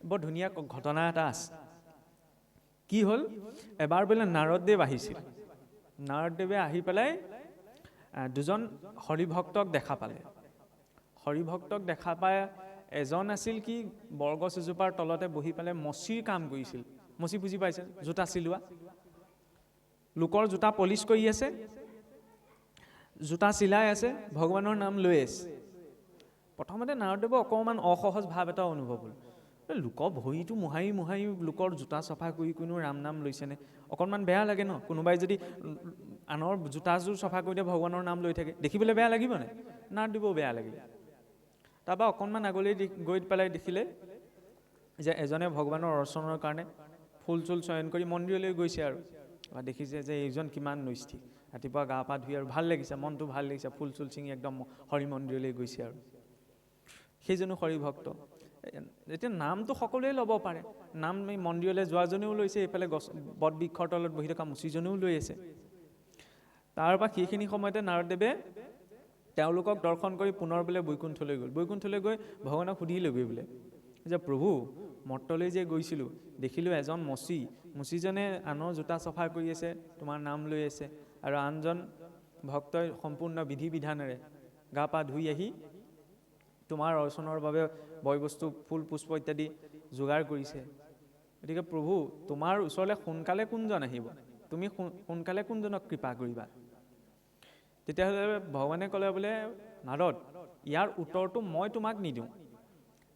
বৰ ধুনীয়া ঘটনা এটা আছে। কি হ'ল, এবাৰ বোলে নাৰদদেৱ আহিছিল। নাৰদদেৱে আহি পেলাই দুজন হৰিভক্তক দেখা পালে। হৰিভক্তক দেখা পাই এজন আছিল কি বৰগছ এজোপাৰ তলতে বহি পেলাই মচিৰ কাম কৰিছিল। মচি বুজি পাইছে, জোতা চিলোৱা। লোকৰ জোতা পলিচ কৰি আছে, জোতা চিলাই আছে, ভগৱানৰ নাম লৈ আছে। প্ৰথমতে নাৰদদেৱৰ অকণমান অসহজ ভাৱ এটা অনুভৱ হ'ল। লোকৰ ভৰিটো মোহাৰি মোহাৰি লোকৰ জোতা চফা কৰি কোনো ৰাম নাম লৈছেনে? অকণমান বেয়া লাগে ন। কোনোবাই যদি আনৰ জোতাযোৰ চফা কৰি দিয়ে ভগৱানৰ নাম লৈ থাকে, দেখিবলৈ বেয়া লাগিব নাই? নাৰদদেৱও বেয়া লাগিলে। তাৰপৰা অকণমান আগলৈ গৈ পেলাই দেখিলে যে এজনে ভগৱানৰ অৰ্চনৰ কাৰণে ফুল চুল চয়ন কৰি মন্দিৰলৈ গৈছে আৰু দেখিছে যে এইজন কিমান নৈষ্ঠিক। ৰাতিপুৱা গা পা ধুই আৰু ভাল লাগিছে, মনটো ভাল লাগিছে, ফুল চুল ছিঙি একদম হৰি মন্দিৰলৈ গৈছে আৰু সেইজনো হৰিভক্ত। এতিয়া নামটো সকলোৱে ল'ব পাৰে, নাম এই মন্দিৰলৈ যোৱাজনেও লৈছে, এইফালে গছ বটবৃক্ষৰ তলত বহি থকা মুচিজনেও লৈ আছে। তাৰপৰা সেইখিনি সময়তে নাৰদদেৱে তেওঁলোকক দৰ্শন কৰি পুনৰ বোলে বৈকুণ্ঠলৈ গ'ল। বৈকুণ্ঠলৈ গৈ ভগৱানক সুধিলেগৈ বোলে যে প্ৰভু, মৰ্তলৈ যে গৈছিলোঁ দেখিলোঁ এজন মুচিজনে আনৰ জোতা চফা কৰি আছে, তোমাৰ নাম লৈ আছে, আৰু আনজন ভক্তই সম্পূৰ্ণ বিধি বিধানেৰে গা পা ধুই আহি তোমাৰ অৰ্চনৰ বাবে বয় বস্তু ফুল পুষ্প ইত্যাদি যোগাৰ কৰিছে। গতিকে প্ৰভু, তোমাৰ ওচৰলৈ সোনকালে কোনজন আহিব? তুমি সোনকালে কোনজনক কৃপা কৰিবা? তেতিয়াহ'লে ভগৱানে ক'লে বোলে নাৰদ, ইয়াৰ উত্তৰটো মই তোমাক নিদিওঁ,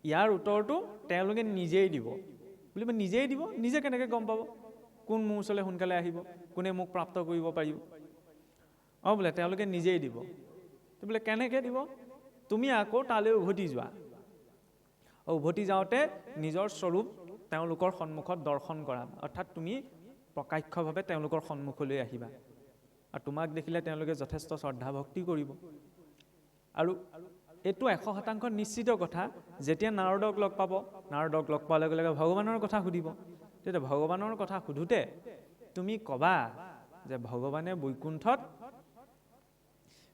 ইয়াৰ উত্তৰটো তেওঁলোকে নিজেই দিব। বুলিব নিজেই দিব? নিজে কেনেকৈ গম পাব কোন মোৰ ওচৰলৈ সোনকালে আহিব, কোনে মোক প্ৰাপ্ত কৰিব পাৰিব? বোলে তেওঁলোকে নিজেই দিব। বোলে কেনেকৈ দিব? তুমি আকৌ তালৈ উভতি যোৱা। উভতি যাওঁতে নিজৰ স্বৰূপ তেওঁলোকৰ সন্মুখত দৰ্শন কৰা, অৰ্থাৎ তুমি প্ৰকাশ্যভাৱে তেওঁলোকৰ সন্মুখলৈ আহিবা, আৰু তোমাক দেখিলে তেওঁলোকে যথেষ্ট শ্ৰদ্ধা ভক্তি কৰিব। আৰু এইটো 100% নিশ্চিত কথা, যেতিয়া নাৰদক লগ পাব, নাৰদক লগ পোৱাৰ লগে লগে ভগৱানৰ কথা সুধিব। তেতিয়া ভগৱানৰ কথা সুধোতে তুমি ক'বা যে ভগৱানে বৈকুণ্ঠত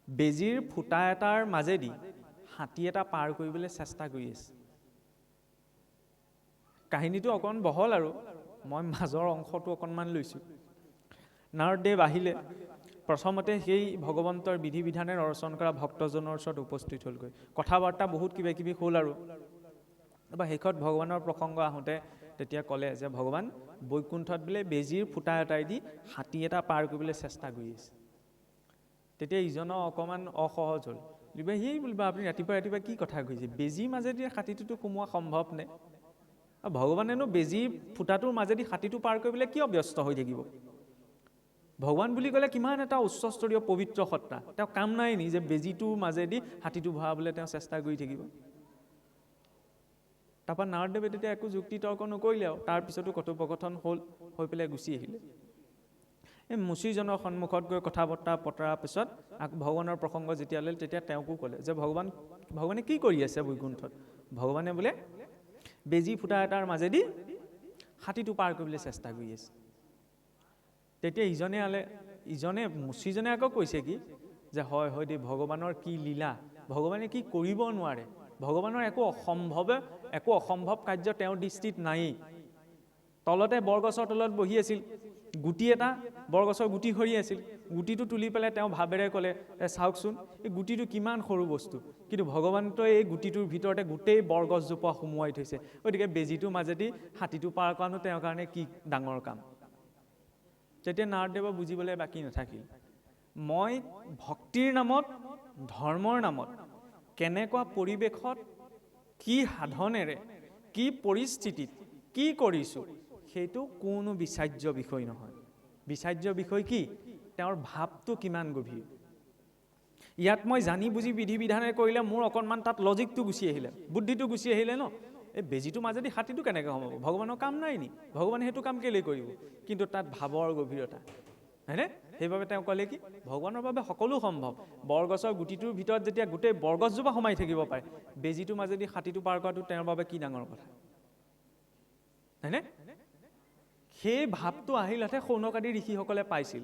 বেজীৰ ফুটা এটাৰ মাজেদি হাতী এটা পাৰ কৰিবলৈ চেষ্টা কৰি আছে। কাহিনীটো অকণ বহল আৰু মই মাজৰ অংশটো অকণমান লৈছোঁ। নাৰদদেৱ আহিলে, প্ৰথমতে সেই ভগৱন্তৰ বিধি বিধানেৰে অৰ্চন কৰা ভক্তজনৰ ওচৰত উপস্থিত হ'লগৈ। কথা বাৰ্তা বহুত কিবা কিবি হ'ল আৰু তাৰপৰা শেষত ভগৱানৰ প্ৰসংগ আহোঁতে তেতিয়া ক'লে যে ভগৱান বৈকুণ্ঠত বোলে বেজীৰ ফুটা এটাইদি হাতী এটা পাৰ কৰিবলৈ চেষ্টা কৰি আছে। তেতিয়া ইজনৰ অকণমান অসহজ হ'ল। বুলিবা সেই বুলিবা আপুনি ৰাতিপুৱা ৰাতিপুৱা কি কথা কৈছে? বেজীৰ মাজেদি হাতীটোতো সোমোৱা সম্ভৱ নে? ভগৱানেনো বেজীৰ ফুটাটোৰ মাজেদি হাতীটো পাৰ কৰিবলৈ কিয় ব্যস্ত হৈ থাকিব? ভগৱান বুলি ক'লে কিমান এটা উচ্চস্তৰীয় পবিত্ৰ সত্তা, তেওঁ কাম নাই নি যে বেজীটোৰ মাজেদি হাতীটো ভৰাবলৈ তেওঁ চেষ্টা কৰি থাকিব? তাৰপৰা নাৰদদেৱে তেতিয়া একো যুক্তি তৰ্ক নকৰিলে আৰু তাৰপিছতো কথোপকথন হ'ল, হৈ পেলাই গুচি আহিলে। এই মুচিজনৰ সন্মুখত গৈ কথা বতৰা পতাৰ পিছত আকৌ ভগৱানৰ প্ৰসংগ যেতিয়া ল'লে তেতিয়া তেওঁকো ক'লে যে ভগৱানে কি কৰি আছে বৈকুণ্ঠত? ভগৱানে বোলে বেজী ফুটা এটাৰ মাজেদি হাতীটো পাৰ কৰিবলৈ চেষ্টা কৰি আছে। তেতিয়া ইজনে মুচিজনে আকৌ কৈছে কি যে হয় হয় দেই, ভগৱানৰ কি লীলা, ভগৱানে কি কৰিব নোৱাৰে, ভগৱানৰ একো অসম্ভৱ কাৰ্য তেওঁৰ দৃষ্টিত নায়েই। তলতে বৰগছৰ তলত বহি আছিল, গুটি এটা বৰগছৰ গুটি সৰি আছিল, গুটিটো তুলি পেলাই তেওঁ ভাৱেৰে ক'লে চাওকচোন এই গুটিটো কিমান সৰু বস্তু, কিন্তু ভগৱানতো এই গুটিটোৰ ভিতৰতে গোটেই বৰগছজোপা সুমুৱাই থৈছে। গতিকে বেজীটোৰ মাজেদি হাতীটো পাৰ কৰানো তেওঁৰ কাৰণে কি ডাঙৰ কাম? তেতিয়া নাৰদদেৱৰ বুজিবলৈ বাকী নাথাকিল। মই ভক্তিৰ নামত, ধৰ্মৰ নামত কেনেকুৱা পৰিৱেশত, কি সাধনেৰে, কি পৰিস্থিতিত কি কৰিছোঁ সেইটো কোনো বিচাৰ্য বিষয় নহয়। বিচাৰ্য বিষয় কি? তেওঁৰ ভাৱটো কিমান গভীৰ। ইয়াত মই জানি বুজি বিধি বিধানেৰে কৰিলে মোৰ অকণমান তাত লজিকটো গুচি আহিলে, বুদ্ধিটো গুচি আহিলে ন। এই বেজীটো মাজেদি হাতীটো কেনেকৈ সোমাব? ভগৱানৰ কাম নাই নি? ভগৱানে সেইটো কাম কেলৈ কৰিব? কিন্তু তাত ভাৱৰ গভীৰতা, হয়নে? সেইবাবে তেওঁ ক'লে কি ভগৱানৰ বাবে সকলো সম্ভৱ। বৰগছৰ গুটিটোৰ ভিতৰত যেতিয়া গোটেই বৰগছজোপা সোমাই থাকিব পাৰে, বেজীটোৰ মাজেদি হাতীটো পাৰ কৰাটো তেওঁৰ বাবে কি ডাঙৰ কথা, হয়নে? সেই ভাৱটো আহিলহে শৌনকাদি ঋষিসকলে পাইছিল,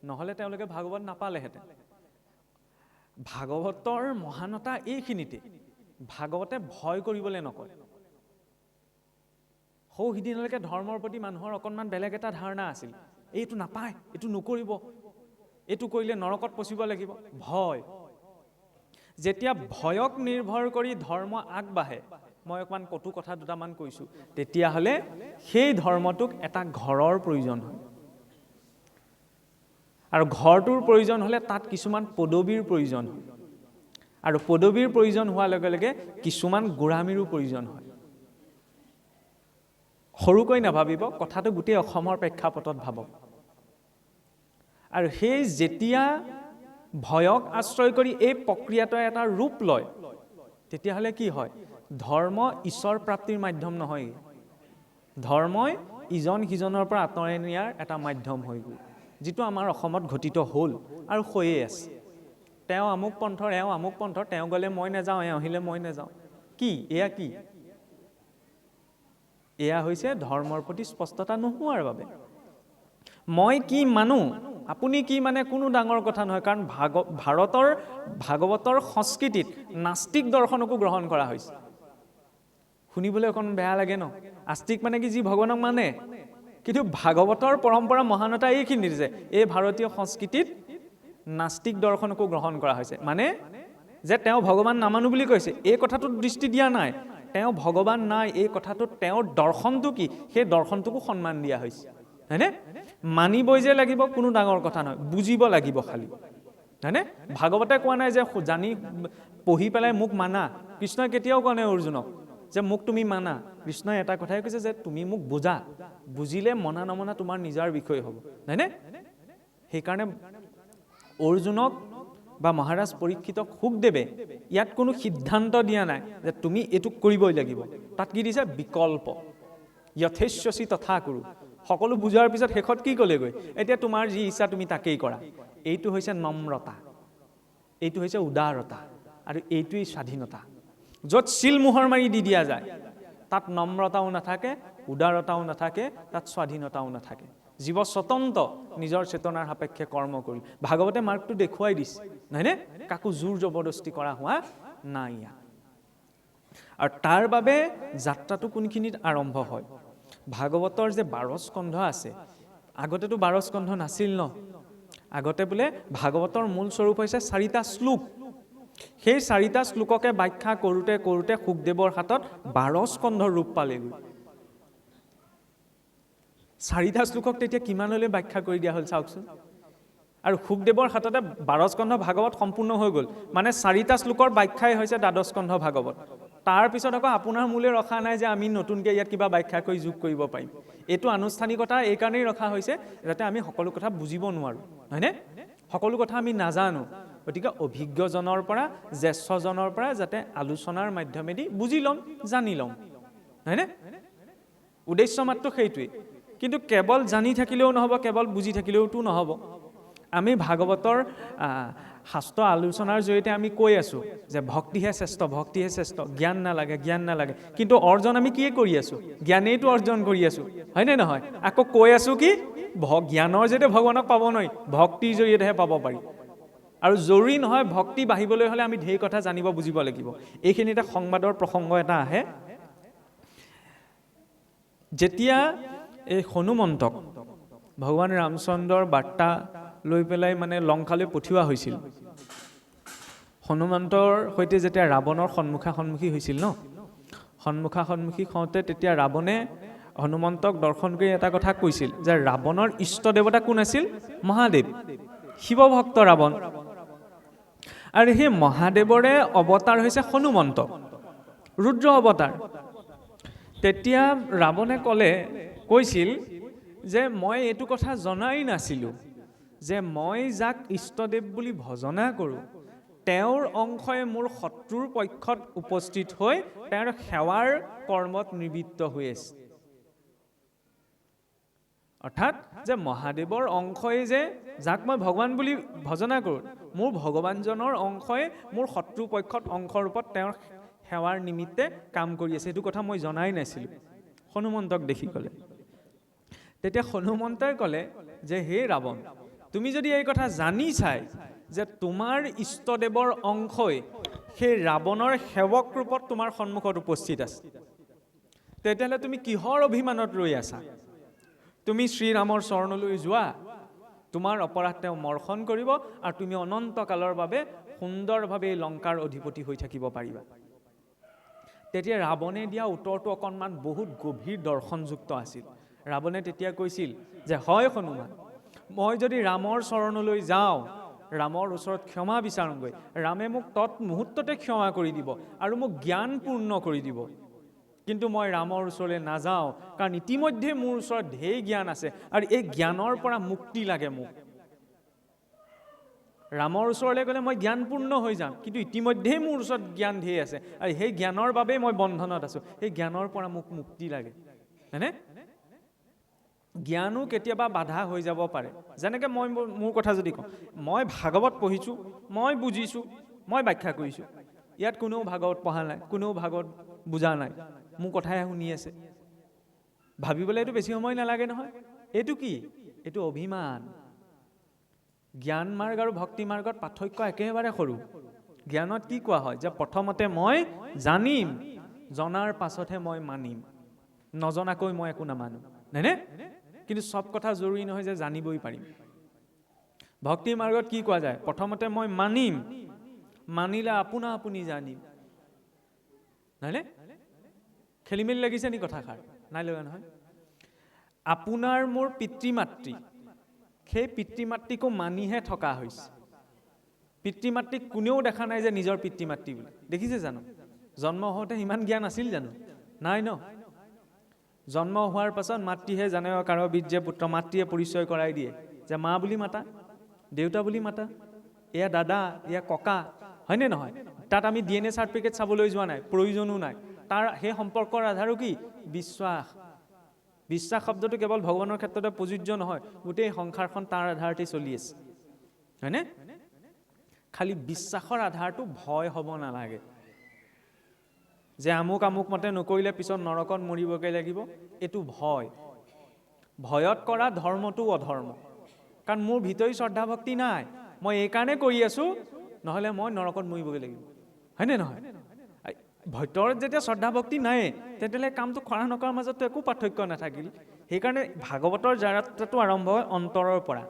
নহ'লে তেওঁলোকে ভাগৱত নাপালেহেঁতেন। ভাগৱতৰ মহানতা এইখিনিতে, ভাগৱতে ভয় কৰিবলৈ নকয়। সৌ সিদিনলৈকে ধৰ্মৰ প্ৰতি মানুহৰ অকণমান বেলেগ এটা ধাৰণা আছিল। এইটো নাপায়, এইটো নকৰিব, এইটো কৰিলে নৰকত পচিব লাগিব, ভয়। যেতিয়া ভয়ক নিৰ্ভৰ কৰি ধৰ্ম আগবাঢ়ে, মই অকণমান কটু কথা দুটামান কৈছোঁ, তেতিয়াহ'লে সেই ধৰ্মটোক এটা ঘৰৰ প্ৰয়োজন হয়। আৰু ঘৰটোৰ প্ৰয়োজন হ'লে তাত কিছুমান পদবীৰ প্ৰয়োজন হয়। আৰু পদবীৰ প্ৰয়োজন হোৱাৰ লগে লগে কিছুমান গোড়ামীৰো প্ৰয়োজন হয়। সৰুকৈ নাভাবিব, কথাটো গোটেই অসমৰ প্ৰেক্ষাপটত ভাবক। আৰু সেই যেতিয়া ভয়ক আশ্ৰয় কৰি এই প্ৰক্ৰিয়াটোৱে এটা ৰূপ লয়, তেতিয়াহ'লে কি হয়? ধৰ্ম ঈশ্বৰ প্ৰাপ্তিৰ মাধ্যম নহয়, ধৰ্মই ইজন সিজনৰ পৰা আঁতৰাই নিয়াৰ এটা মাধ্যম হৈ গ'ল, যিটো আমাৰ অসমত ঘটিত হ'ল আৰু হৈয়ে আছে। তেওঁ আমুক পন্থৰ, এওঁ আমুক পন্থৰ, তেওঁ গ'লে মই নাযাওঁ, এওঁ আহিলে মই নাযাওঁ। কি এয়া? কি এয়া? হৈছে ধৰ্মৰ প্ৰতি স্পষ্টতা নোহোৱাৰ বাবে। মই কি মানো, আপুনি কি মানে কোনো ডাঙৰ কথা নহয়, কাৰণ ভাৰতৰ ভাগৱতৰ সংস্কৃতিত নাস্তিক দৰ্শনকো গ্ৰহণ কৰা হৈছে। শুনিবলৈ অকণ বেয়া লাগে ন? আস্তিক মানে কি? যি ভগৱানক মানে। কিন্তু ভাগৱতৰ পৰম্পৰা মহানতা এইখিনি যে এই ভাৰতীয় সংস্কৃতিত নাস্তিক দৰ্শনকো গ্ৰহণ কৰা হৈছে। মানে যে তেওঁ ভগৱান নামানো বুলি কৈছে, এই কথাটোত দৃষ্টি দিয়া নাই। তেওঁ ভগৱান নাই, এই কথাটোত তেওঁৰ দৰ্শনটো কি, সেই দৰ্শনটোকো সন্মান দিয়া হৈছে, হয়নে? মানিবই যে লাগিব কোনো ডাঙৰ কথা নহয়, বুজিব লাগিব খালি, হয়নে? ভাগৱতে কোৱা নাই যে জানি পঢ়ি পেলাই মোক মানা। কৃষ্ণই কেতিয়াও কোৱা নাই অৰ্জুনক যে মোক তুমি মানা। কৃষ্ণই এটা কথাই কৈছে যে তুমি মোক বুজা, বুজিলে মনা নমনা তোমাৰ নিজৰ বিষয় হ'ব, হয়নে? সেইকাৰণে অৰ্জুনক বা মহাৰাজ পৰীক্ষিতক শুকদেৱে ইয়াত কোনো সিদ্ধান্ত দিয়া নাই যে তুমি এইটো কৰিবই লাগিব। তাত কি দিছে? বিকল্প। যথেচ্ছসি তথা কুৰু। সকলো বুজাৰ পিছত শেষত কি ক'লেগৈ? এতিয়া তোমাৰ যি ইচ্ছা তুমি তাকেই কৰা। এইটো হৈছে নম্ৰতা, এইটো হৈছে উদাৰতা, আৰু এইটোৱেই স্বাধীনতা। য'ত চিল মোহৰ মাৰি দি দিয়া যায়, তাত নম্ৰতাও নাথাকে, উদাৰতাও নাথাকে, তাত স্বাধীনতাও নাথাকে। জীৱ স্বতন্ত্ৰ নিজৰ চেতনাৰ সাপেক্ষে কৰ্ম কৰি। ভাগৱতে মাৰ্গটো দেখুৱাই দিছে, নহয়নে? কাকো জোৰ জবৰদস্তি কৰা হোৱা নাই। আৰু তাৰ বাবে যাত্ৰাটো কোনখিনিত আৰম্ভ হয়? ভাগৱতৰ যে 12 স্কন্ধ আছে, আগতেতো 12 স্কন্ধ নাছিল ন? আগতে বোলে ভাগৱতৰ মূল স্বৰূপ হৈছে 4টা শ্লোক। সেই 4টা শ্লোককে ব্যাখ্যা কৰোঁতে কৰোঁতে শুকদেৱৰ হাতত 12 স্কন্ধৰ ৰূপ পালেগৈ। 4টা শ্লোকক তেতিয়া কিমানলৈ ব্যাখ্যা কৰি দিয়া হ'ল চাওকচোন। আৰু শুকদেৱৰ হাততে 12 স্কন্ধ ভাগৱত সম্পূৰ্ণ হৈ গ'ল। মানে 4টা শ্লোকৰ ব্যাখ্যাই হৈছে 12 স্কন্ধ ভাগৱত। তাৰপিছত আকৌ আপোনাৰ মূলে ৰখা নাই যে আমি নতুনকৈ ইয়াত কিবা ব্যাখ্যা কৰি যোগ কৰিব পাৰিম। এইটো আনুষ্ঠানিকতা এইকাৰণেই ৰখা হৈছে যাতে আমি সকলো কথা বুজিব নোৱাৰোঁ, হয়নে? সকলো কথা আমি নাজানো। গতিকে অভিজ্ঞজনৰ পৰা, জ্যেষ্ঠজনৰ পৰা যাতে আলোচনাৰ মাধ্যমেদি বুজি ল'ম, জানি ল'ম, হয়নে? উদ্দেশ্য মাত্ৰ সেইটোৱেই। কিন্তু কেৱল জানি থাকিলেও নহ'ব, কেৱল বুজি থাকিলেওতো নহ'ব। আমি ভাগৱতৰ শাস্ত্ৰ আলোচনাৰ জৰিয়তে আমি কৈ আছোঁ যে ভক্তিহে শ্ৰেষ্ঠ, ভক্তিহে শ্ৰেষ্ঠ, জ্ঞান নালাগে, জ্ঞান নালাগে। কিন্তু অৰ্জন আমি কিয়ে কৰি আছোঁ? জ্ঞানেইতো অৰ্জন কৰি আছোঁ, হয়নে নহয়? আকৌ কৈ আছোঁ কি? জ্ঞানৰ জৰিয়তে ভগৱানক পাব নোৱাৰি, ভক্তিৰ জৰিয়তেহে পাব পাৰি। আৰু জৰুৰী নহয়, ভক্তি বাঢ়িবলৈ হ'লে আমি ঢেৰ কথা জানিব বুজিব লাগিব। এইখিনিতে সংবাদৰ প্ৰসংগ এটা আহে। যেতিয়া এই হনুমন্তক ভগৱান ৰামচন্দ্ৰৰ বাৰ্তা লৈ পেলাই মানে লংকালৈ পঠিওৱা হৈছিল, হনুমন্তৰ সৈতে যেতিয়া ৰাৱণৰ সন্মুখী হৈছিল ন, সন্মুখী হওঁতে তেতিয়া ৰাৱণে হনুমন্তক দৰ্শন কৰি এটা কথা কৈছিল যে ৰাৱণৰ ইষ্ট দেৱতা কোন আছিল? মহাদেৱ, শিৱভক্ত ৰাৱণ। আৰু সেই মহাদেৱৰে অৱতাৰ হৈছে হনুমন্ত, ৰুদ্ৰ অৱতাৰ। তেতিয়া ৰাৱণে কৈছিল যে মই এইটো কথা জনাই নাছিলোঁ যে মই যাক ইষ্টদেৱ বুলি ভজনা কৰোঁ, তেওঁৰ অংশই মোৰ শত্ৰুৰ পক্ষত উপস্থিত হৈ তেওঁৰ সেৱাৰ কৰ্মত নিবৃত্ত হৈ আছে। অৰ্থাৎ যে মহাদেৱৰ অংশই যে যাক মই ভগৱান বুলি ভজনা কৰোঁ, মোৰ ভগৱানজনৰ অংশই মোৰ শত্ৰু পক্ষত অংশৰূপত তেওঁৰ সেৱাৰ নিমিত্তে কাম কৰি আছে, সেইটো কথা মই জনাই নাছিলোঁ। হনুমন্তক দেখি ক'লে। তেতিয়া হনুমন্তই ক'লে যে হে ৰাৱণ, তুমি যদি এই কথা জানি চাই যে তোমাৰ ইষ্টদেৱৰ অংশই সেই ৰাৱণৰ সেৱক ৰূপত তোমাৰ সন্মুখত উপস্থিত আছে, তেতিয়াহ'লে তুমি কিহৰ অভিমানত ৰৈ আছা? তুমি শ্ৰীৰামৰ চৰণলৈ যোৱা, তোমাৰ অপৰাধ তেওঁ মৰ্শন কৰিব আৰু তুমি অনন্তকালৰ বাবে সুন্দৰভাৱে লংকাৰ অধিপতি হৈ থাকিব পাৰিবা। তেতিয়া ৰাৱণে দিয়া উত্তৰটো অকণমান বহুত গভীৰ দৰ্শনযুক্ত আছিল। ৰাৱণে তেতিয়া কৈছিল যে হয় হনুমান, মই যদি ৰামৰ চৰণলৈ যাওঁ, ৰামৰ ওচৰত ক্ষমা বিচাৰোঁগৈ, ৰামে মোক তৎমুহূৰ্ততে ক্ষমা কৰি দিব আৰু মোক জ্ঞান পূৰ্ণ কৰি দিব। কিন্তু মই ৰামৰ ওচৰলৈ নাযাওঁ, কাৰণ ইতিমধ্যে মোৰ ওচৰত ঢেৰ জ্ঞান আছে আৰু এই জ্ঞানৰ পৰা মুক্তি লাগে মোক। ৰামৰ ওচৰলৈ গ'লে মই জ্ঞানপূৰ্ণ হৈ যাম, কিন্তু ইতিমধ্যেই মোৰ ওচৰত জ্ঞান ঢেৰ আছে আৰু সেই জ্ঞানৰ বাবেই মই বন্ধনত আছোঁ। সেই জ্ঞানৰ পৰা মোক মুক্তি লাগে, হয়নে? জ্ঞানো কেতিয়াবা বাধা হৈ যাব পাৰে। যেনেকৈ মই মোৰ কথা যদি কওঁ, মই ভাগৱত পঢ়িছোঁ, মই বুজিছোঁ, মই ব্যাখ্যা কৰিছোঁ, ইয়াত কোনেও ভাগৱত পঢ়া নাই, কোনেও ভাগৱত বুজা নাই, মোৰ কথাহে শুনি আছে। ভাবিবলৈ এইটো বেছি সময় নালাগে নহয়। এইটো কি? এইটো অভিমান। জ্ঞান মাৰ্গ আৰু ভক্তি মাৰ্গত পাৰ্থক্য একেবাৰে সৰু। জ্ঞানত কি কোৱা হয় যে প্ৰথমতে মই জানিম, জনাৰ পাছতহে মই মানিম, নজনাকৈ মই একো নামানো, হয়নে? কিন্তু চব কথা জৰুৰী নহয় যে জানিবই পাৰিম। ভক্তি মাৰ্গত কি কোৱা যায়? প্ৰথমতে মই মানিম, মানিলে আপোনা আপুনি জানিম, হয়নে? খেলি মেলি লাগিছে নি কথাষাৰ? নাই লগা নহয়। আপোনাৰ মোৰ পিতৃ মাতৃ, সেই পিতৃ মাতৃকো মানিহে থকা হৈছে। পিতৃ মাতৃক কোনেও দেখা নাই যে নিজৰ পিতৃ মাতৃ বুলি, দেখিছে জানো? জন্ম হওঁতে ইমান জ্ঞান আছিল জানো? নাই ন। জন্ম হোৱাৰ পাছত মাতৃহে জানে কাৰো বীৰ্যে পুত্ৰ, মাতৃয়ে পৰিচয় কৰাই দিয়ে যে মা বুলি মাতা, দেউতা বুলি মাতা, এয়া দাদা, এয়া ককা, হয়নে নহয়? তাত আমি DNA চাৰ্টিফিকেট চাবলৈ যোৱা নাই, প্ৰয়োজনো নাই। তাৰ সেই সম্পৰ্কৰ আধাৰো কি? বিশ্বাস। বিশ্বাস শব্দটো কেৱল ভগৱানৰ ক্ষেত্ৰতে প্ৰযোজ্য নহয়, গোটেই সংসাৰখন তাৰ আধাৰতে চলি আছে, হয়নে? খালি বিশ্বাসৰ আধাৰটো ভয় হ'ব নালাগে যে আমুক আমুক মতে নকৰিলে পিছত নৰকত মৰিবগৈ লাগিব, এইটো ভয়। ভয়ত কৰা ধৰ্মটো অধৰ্ম, কাৰণ মোৰ ভিতৰি শ্ৰদ্ধা ভক্তি নাই, মই এইকাৰণে কৰি আছোঁ, নহ'লে মই নৰকত মৰিবগৈ লাগিব, হয়নে নহয়? ভিতৰত যেতিয়া শ্ৰদ্ধা ভক্তি নাই, তেতিয়াহ'লে কামটো কৰা নকৰাৰ মাজতো একো পাৰ্থক্য নাথাকিল। সেইকাৰণে ভাগৱতৰ যাত্ৰাটো আৰম্ভ হয় অন্তৰৰ পৰা,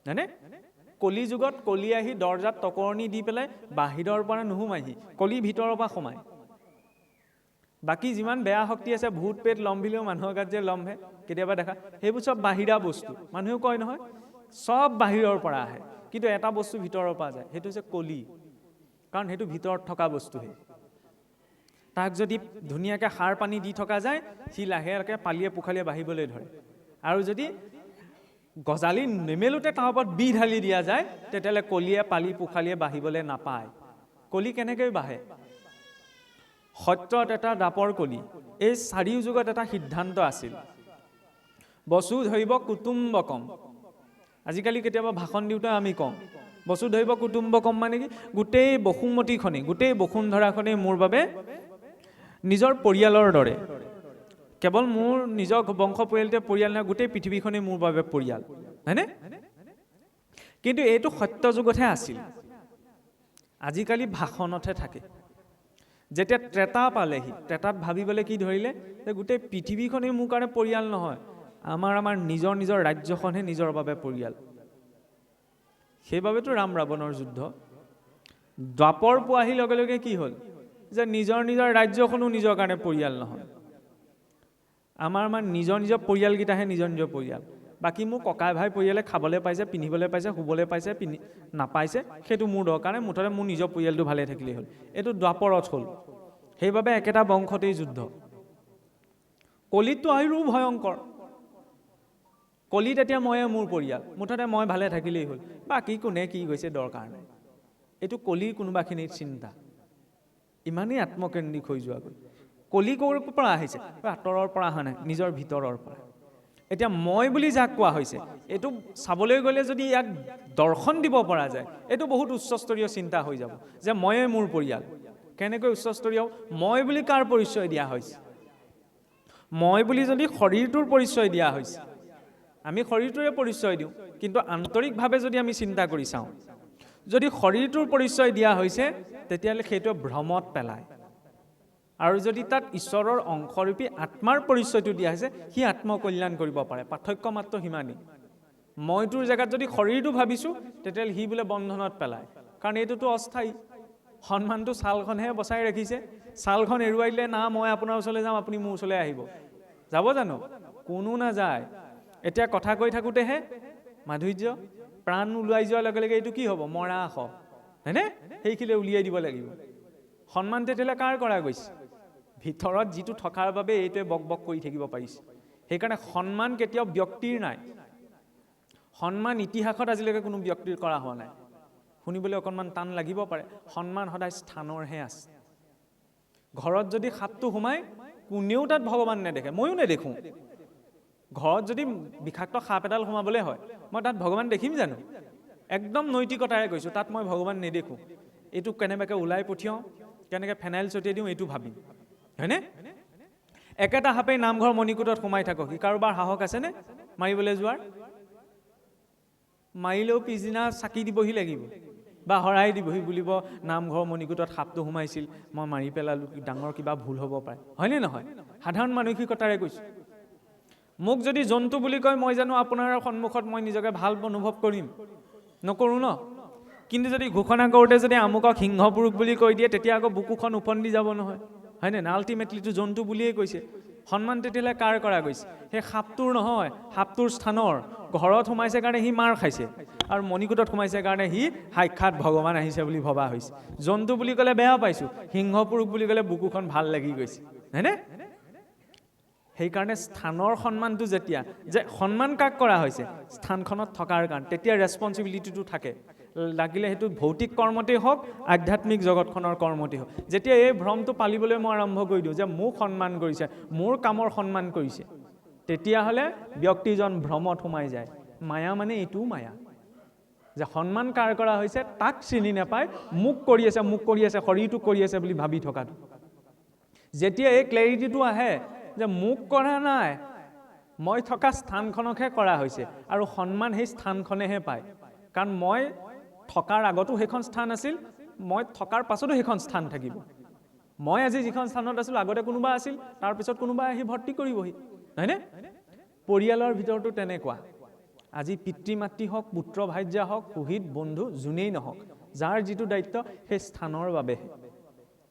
হয়নে? কলি যুগত কলি আহি দৰ্জাত টকৰণি দি পেলাই বাহিৰৰ পৰা নোসোমাইহি, কলি ভিতৰৰ পৰা সোমায়। বাকী যিমান বেয়া শক্তি আছে, ভূত পেট লম্ভিলেও মানুহৰ গাত যে লম্ভে কেতিয়াবা দেখা, সেইবোৰ চব বাহিৰা বস্তু। মানুহেও কয় নহয় চব বাহিৰৰ পৰা আহে, কিন্তু এটা বস্তু ভিতৰৰ পৰা যায়, সেইটো হৈছে কলি, কাৰণ সেইটো ভিতৰত থকা বস্তুহে। তাক যদি ধুনীয়াকৈ সাৰ পানী দি থকা যায়, সি লাহে লাহে পালিয়ে পোখালিয়ে বাঢ়িবলৈ ধৰে। আৰু যদি গজালি নেমেলোতে তাৰ ওপৰত বি ঢালি দিয়া যায়, তেতিয়াহ'লে কলিয়ে পালি পোখালিয়ে বাঢ়িবলৈ নাপায়। কলি কেনেকৈ বাঢ়ে? সত্যত এটা দাপৰ কলি। এই চাৰিও যুগত এটা সিদ্ধান্ত আছিল, বসুধৈৱ কুটুম্বকম। আজিকালি কেতিয়াবা ভাষণ দিওঁতে আমি কওঁ বসুধৈৱ কুটুম্বকম মানে কি? গোটেই বসুমতীখনেই, গোটেই বসুন্ধৰাখনেই মোৰ বাবে নিজৰ পৰিয়ালৰ দৰে। কেৱল মোৰ নিজৰ বংশ পৰিয়ালতে পৰিয়াল নহয়, গোটেই পৃথিৱীখনেই মোৰ বাবে পৰিয়াল, হয়নে? কিন্তু এইটো সত্য যুগতহে আছিল, আজিকালি ভাষণতহে থাকে। যেতিয়া ত্ৰেতা পালেহি, ত্ৰেতাত ভাবিবলৈ কি ধৰিলে যে গোটেই পৃথিৱীখনেই মোৰ কাৰণে পৰিয়াল নহয়, আমাৰ নিজৰ নিজৰ ৰাজ্যখনহে নিজৰ বাবে পৰিয়াল। সেইবাবেতো ৰাম ৰাৱণৰ যুদ্ধ। দ্বাপৰ পোৱাহিৰ লগে লগে কি হ'ল যে নিজৰ নিজৰ ৰাজ্যখনো নিজৰ কাৰণে পৰিয়াল নহয়। আমাৰ নিজৰ নিজৰ পৰিয়ালকেইটাহে নিজৰ নিজৰ পৰিয়াল, বাকী মোৰ ককাই ভাই পৰিয়ালে খাবলৈ পাইছে, পিন্ধিবলৈ পাইছে, শুবলৈ পাইছে, নাপাইছে, সেইটো মোৰ দৰকাৰ নাই, মুঠতে মোৰ নিজৰ পৰিয়ালটো ভালে থাকিলেই হ'ল। এইটো দ্বাপৰত হ'ল। সেইবাবে একেটা বংশতেই যুদ্ধ। কলিতটো আৰু ভয়ংকৰ। কলিত এতিয়া ময়ে মোৰ পৰিয়াল, মুঠতে মই ভালে থাকিলেই হ'ল, বাকী কোনে কি গৈছে দৰকাৰ নাই। এইটো কলিৰ কোনোবাখিনিৰ চিন্তা, ইমানেই আত্মকেন্দ্ৰিক হৈ যোৱাগৈ। কলি ক'ৰ পৰা আহিছে? আঁতৰৰ পৰা অহা নাই, নিজৰ ভিতৰৰ পৰা। এতিয়া মই বুলি যাক কোৱা হৈছে, এইটো চাবলৈ গ'লে যদি ইয়াক দৰ্শন দিব পৰা যায়, এইটো বহুত উচ্চস্তৰীয় চিন্তা হৈ যাব যে ময়ে মোৰ পৰিয়াল। কেনেকৈ উচ্চস্তৰীয়? মই বুলি কাৰ পৰিচয় দিয়া হৈছে? মই বুলি যদি শৰীৰটোৰ পৰিচয় দিয়া হৈছে, আমি শৰীৰটোৰে পৰিচয় দিওঁ, কিন্তু আন্তৰিকভাৱে যদি আমি চিন্তা কৰি চাওঁ, যদি শৰীৰটোৰ পৰিচয় দিয়া হৈছে, তেতিয়াহ'লে সেইটো ভ্ৰমত পেলায়। আৰু যদি তাত ঈশ্বৰৰ অংশৰূপী আত্মাৰ পৰিচয়টো দিয়া হৈছে, সি আত্মকল্যাণ কৰিব পাৰে। পাৰ্থক্য মাত্ৰ সিমানেই। মইটোৰ জেগাত যদি শৰীৰটো ভাবিছোঁ, তেতিয়াহ'লে সি বোলে বন্ধনত পেলায়, কাৰণ এইটোতো অস্থায়ী। সন্মানটো ছালখনহে বচাই ৰাখিছে। ছালখন এৰুৱাই দিলে, না মই আপোনাৰ ওচৰলৈ যাম, আপুনি মোৰ ওচৰলৈ আহিব, যাব জানো? কোনো নাযায়। এতিয়া কথা কৈ থাকোঁতেহে মাধুৰ্য, প্ৰাণ ওলাই যোৱাৰ লগে লগে এইটো কি হ'ব? মৰা আস, হয়নে? সেইখিনি উলিয়াই দিব লাগিব। সন্মান তেতিয়াহ'লে কাৰ কৰা গৈছে? ভিতৰত যিটো থকাৰ বাবে এইটোৱে বক বক কৰি থাকিব পাৰিছে। সেইকাৰণে সন্মান কেতিয়াও ব্যক্তিৰ নাই। সন্মান ইতিহাসত আজিলৈকে কোনো ব্যক্তিৰ কৰা হোৱা নাই। শুনিবলৈ অকণমান টান লাগিব পাৰে। সন্মান সদায় স্থানৰহে আছে। ঘৰত যদি সাপটো সোমায়, কোনেও তাত ভগৱান নেদেখে, ময়ো নেদেখোঁ। ঘৰত যদি বিষাক্ত সাপ এডাল সোমাবলৈ হয়, মই তাত ভগৱান দেখিম জানো? একদম নৈতিকতাৰে কৈছোঁ, তাত মই ভগৱান নেদেখোঁ। এইটো কেনেবাকৈ ওলাই পঠিয়াওঁ, কেনেকৈ ফেনাইল ছটিয়াই দিওঁ, এইটো ভাবিম, হয়নে? একেটা সাপেই নামঘৰ মণিকূটত সোমাই থাকক, সি কাৰোবাৰ সাহস আছেনে মাৰিবলৈ যোৱাৰ? মাৰিলেও পিছদিনা চাকি দিবহি লাগিব বা হৰাই দিবহি, বুলিব নামঘৰ মণিকূটত সাপটো সোমাইছিল, মই মাৰি পেলালোঁ, ডাঙৰ কিবা ভুল হ'ব পাৰে, হয়নে নহয়? সাধাৰণ মানসিকতাৰে কৈছোঁ। মোক যদি জন্তু বুলি কয়, মই জানো আপোনাৰ সন্মুখত মই নিজকে ভাল অনুভৱ কৰিম? নকৰোঁ ন? কিন্তু যদি ঘোষণা কৰোঁতে যদি আমুকক সিংহ পুৰুষ বুলি কৈ দিয়ে, তেতিয়া আকৌ বুকুখন ওফন্দি যাব নহয়, হয়নে? আল্টিমেটলিটো জন্তু বুলিয়েই কৈছে। সন্মান তেতিয়াহ'লে কাৰ কৰা গৈছে? সেই সাপটোৰ নহয়, সাপটোৰ স্থানৰ। ঘৰত সোমাইছে কাৰণে সি মাৰ খাইছে, আৰু মণিকূটত সোমাইছে কাৰণে সি সাক্ষাৎ ভগৱান আহিছে বুলি ভবা হৈছে। জন্তু বুলি ক'লে বেয়া পাইছোঁ, সিংহ পুৰুষ বুলি ক'লে বুকুখন ভাল লাগি গৈছে, হয়নে? সেইকাৰণে স্থানৰ সন্মানটো যেতিয়া, যে সন্মান কাক কৰা হৈছে? স্থানখনত থকাৰ কাৰণে, তেতিয়া ৰেছপঞ্চিবিলিটিটো থাকে। লাগিলে সেইটো ভৌতিক কৰ্মতেই হওক, আধ্যাত্মিক জগতখনৰ কৰ্মতেই হওক। যেতিয়া এই ভ্ৰমটো পালিবলৈ মই আৰম্ভ কৰি দিওঁ যে মোক সন্মান কৰিছে, মোৰ কামৰ সন্মান কৰিছে, তেতিয়াহ'লে ব্যক্তিজন ভ্ৰমত সোমাই যায়। মায়া মানে এইটোও মায়া, যে সন্মান কাৰ কৰা হৈছে তাক চিনি নাপায়, মোক কৰি আছে, মোক কৰি আছে, শৰীৰটোক কৰি আছে বুলি ভাবি থকাটো। যেতিয়া এই ক্লেৰিটিটো আহে যে মোক কৰা নাই, মই থকা স্থানখনকহে কৰা হৈছে, আৰু সন্মান সেই স্থানখনেহে পায়। কাৰণ মই থকাৰ আগতো সেইখন স্থান আছিল, মই থকাৰ পাছতো সেইখন স্থান থাকিব। মই আজি যিখন স্থানত আছিলোঁ, আগতে কোনোবা আছিল, তাৰপিছত কোনোবা আহি ভৰ্তি কৰিবহি, হয়নে? পৰিয়ালৰ ভিতৰতো তেনেকুৱা। আজি পিতৃ মাতৃ হওক, পুত্ৰ ভাৰ্যা হওক, সুহিত বন্ধু যোনেই নহওক, যাৰ যিটো দায়িত্ব সেই স্থানৰ বাবেহে।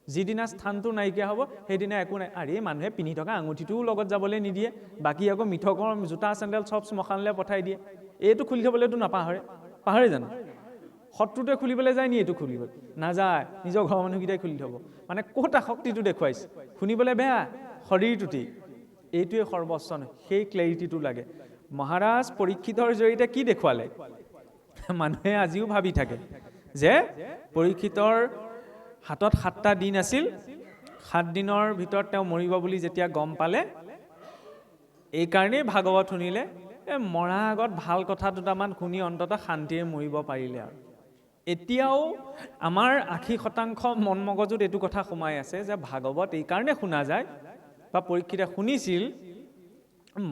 যিদিনা স্থানটো নাইকিয়া হ'ব, সেইদিনা একো নাই। আৰে মানুহে পিন্ধি থকা আঙুঠিটোও লগত যাবলৈ নিদিয়ে, বাকী আকৌ মিঠকৰ জোতা চেণ্ডেল চব শ্মশানলৈ পঠাই দিয়ে। এইটো খুলি থ'বলৈতো নাপাহৰে, পাহৰে জানো? শত্ৰুটোৱে খুলিবলৈ যায় নি? এইটো খুলিব নাযায়, নিজৰ ঘৰৰ মানুহকেইটাই খুলি থ'ব। মানে ক'ত আসক্তিটো দেখুৱাইছে? শুনিবলৈ বেয়া, শৰীৰটোতেই। এইটোৱে সৰ্বস্ব নহয়, সেই ক্লেৰিটিটো লাগে। মহাৰাজ পৰীক্ষিতৰ জৰিয়তে কি দেখুৱালে? মানুহে আজিও ভাবি থাকে যে পৰীক্ষিতৰ হাতত 7টা দিন আছিল, 7 দিনৰ ভিতৰত তেওঁ মৰিব বুলি যেতিয়া গম পালে, এইকাৰণেই ভাগৱত শুনিলে, মৰাৰ আগত ভাল কথা দুটামান শুনি অন্ততঃ শান্তিৰে মৰিব পাৰিলে। আৰু এতিয়াও আমাৰ 80% মন মগজুত এইটো কথা সোমাই আছে যে ভাগৱত এইকাৰণে শুনা যায়, বা পৰীক্ষিতে শুনিছিল,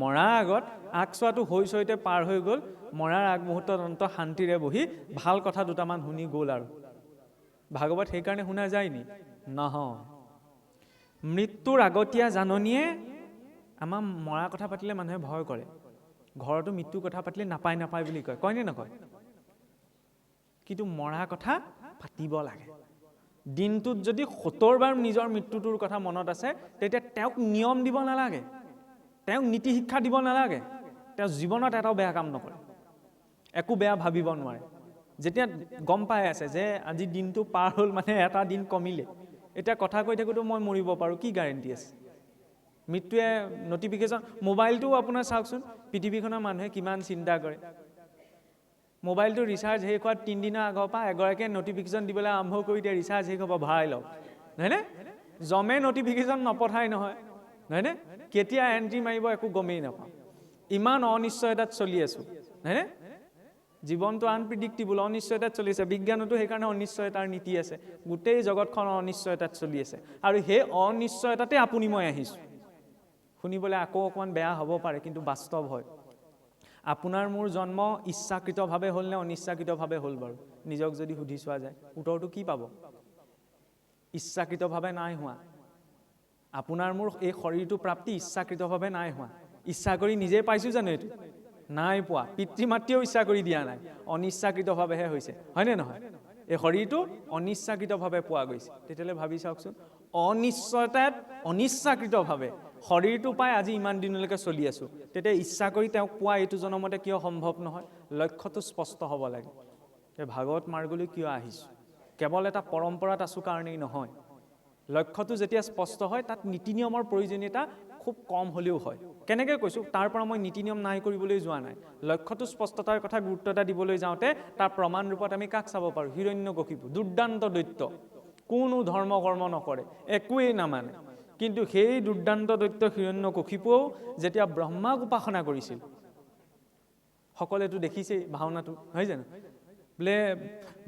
মৰাৰ আগত আগচোৱাটো হৈছৈতে পাৰ হৈ গ'ল, মৰাৰ আগমুহূৰ্তত অন্ততঃ শান্তিৰে বহি ভাল কথা দুটামান শুনি গ'ল। আৰু ভাগৱত সেইকাৰণে শুনা যায় নি? নহয়। মৃত্যুৰ আগতীয়া জাননীয়ে আমাৰ মৰা কথা পাতিলে মানুহে ভয় কৰে। ঘৰতো মৃত্যুৰ কথা পাতিলে নাপায় নাপায় বুলি কয়, কয়নে নকয়? কিন্তু মৰা কথা পাতিব লাগে। দিনটোত যদি 70 বাৰ নিজৰ মৃত্যুটোৰ কথা মনত আছে, তেতিয়া তেওঁক নিয়ম দিব নালাগে, তেওঁক নীতি শিক্ষা দিব নালাগে। তেওঁ জীৱনত এটাও বেয়া কাম নকৰে, একো বেয়া ভাবিব নোৱাৰে। যেতিয়া গম পাই আছে যে আজি দিনটো পাৰ হ'ল, মানে এটা দিন কমিলে, এতিয়া কথা কৈ থাকোঁতো মই মৰিব পাৰোঁ, কি গ্যাৰেণ্টি আছে? মৃত্যুৱে নটিফিকেশ্যন, মোবাইলটোও আপোনাৰ চাওকচোন, পৃথিৱীখনৰ মানুহে কিমান চিন্তা কৰে। মোবাইলটো ৰিচাৰ্জ শেষ হোৱাৰ 3 দিনৰ আগৰ পৰা এগৰাকীয়ে নটিফিকেশ্যন দিবলৈ আৰম্ভ কৰি দিয়ে, ৰিচাৰ্জ শেষ হ'ব, ভৰাই লওক, হয়নে? জমে নটিফিকেশ্যন নপঠায় নহয়, হয়নে? কেতিয়া এণ্ট্ৰি মাৰিব একো গমেই নাপাওঁ। ইমান অনিশ্চয়তাত চলি আছোঁ, হয়নে? জীৱনটো আনপ্ৰিডিক্টেবল, অনিশ্চয়তাত চলি আছে। বিজ্ঞানতো সেইকাৰণে অনিশ্চয়তাৰ নীতি আছে। গোটেই জগতখন অনিশ্চয়তাত চলি আছে, আৰু সেই অনিশ্চয়তাতে আপুনি মই আহিছোঁ। শুনিবলৈ আকৌ অকণমান বেয়া হ'ব পাৰে, কিন্তু বাস্তৱ হয়। আপোনাৰ মোৰ জন্ম ইচ্ছাকৃতভাৱে হ'ল নে অনিচ্ছাকৃতভাৱে হ'ল বাৰু? নিজক যদি সুধি চোৱা যায়, উত্তৰটো কি পাব? ইচ্ছাকৃতভাৱে নাই হোৱা। আপোনাৰ মোৰ এই শৰীৰটো প্ৰাপ্তি ইচ্ছাকৃতভাৱে নাই হোৱা। ইচ্ছা কৰি নিজে পাইছোঁ জানো? এইটো নাই পোৱা। পিতৃ মাতৃয়েও ইচ্ছা কৰি দিয়া নাই, অনিচ্ছাকৃতভাৱেহে হৈছে, হয়নে নহয়? এই শৰীৰটো অনিচ্ছাকৃতভাৱে পোৱা গৈছে। তেতিয়াহ'লে ভাবি চাওকচোন, অনিচ্ছাকৃতভাৱে শৰীৰটো পাই আজি ইমান দিনলৈকে চলি আছোঁ, তেতিয়া ইচ্ছা কৰি তেওঁক পোৱা এইটো জনমতে কিয় সম্ভৱ নহয়? লক্ষ্যটো স্পষ্ট হ'ব লাগে। ভাগৱত মাৰ্গলৈ কিয় আহিছোঁ? কেৱল এটা পৰম্পৰাত আছোঁ কাৰণেই নহয়। লক্ষ্যটো যেতিয়া স্পষ্ট হয়, তাত নীতি নিয়মৰ প্ৰয়োজনীয়তা খুব কম হ'লেও হয়। কেনেকৈ কৈছোঁ? তাৰ পৰা মই নীতি নিয়ম নাই কৰিবলৈ যোৱা নাই। লক্ষ্যটো স্পষ্টতাৰ কথা গুৰুত্ব এটা দিবলৈ যাওঁতে তাৰ প্ৰমাণ ৰূপত আমি কাক চাব পাৰোঁ? হিৰণ্যকশিপু, দুৰ্দান্ত দৈত্য, কোনো ধৰ্ম কৰ্ম নকৰে, একোৱেই নামানে। কিন্তু সেই দুৰ্দান্ত দৈত্য হিৰণ্যকশিপুও যেতিয়া ব্ৰহ্মাক উপাসনা কৰিছিল, সকলোৱেতো দেখিছেই ভাওনাটো, হয় জানো? বোলে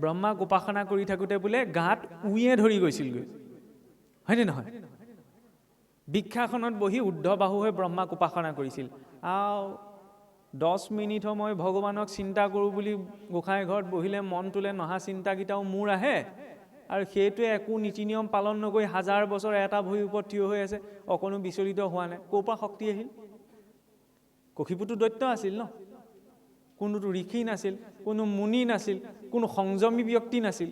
ব্ৰহ্মাক উপাসনা কৰি থাকোঁতে বোলে গাত উঁয়ে ধৰি গৈছিলগৈ, হয়নে নহয়? বৃক্ষাসনত বহি ঊৰ্ধ্ববাহু হৈ ব্ৰহ্মাক উপাসনা কৰিছিল। 10 মিনিট সময় ভগৱানক চিন্তা কৰোঁ বুলি গোসাঁই ঘৰত বহিলে মনটোলৈ নহা চিন্তাকেইটাও মোৰ আহে, আৰু সেইটোৱে একো নীতি নিয়ম পালন নকৰি 1000 বছৰ এটা ভৰিৰ ওপৰত থিয় হৈ আছে, অকণো বিচলিত হোৱা নাই। ক'ৰ পৰা শক্তি আহিল? কশিপুটো দৈত্য আছিল ন? কোনোতো ঋষি নাছিল, কোনো মুনি নাছিল, কোনো সংযমী ব্যক্তি নাছিল।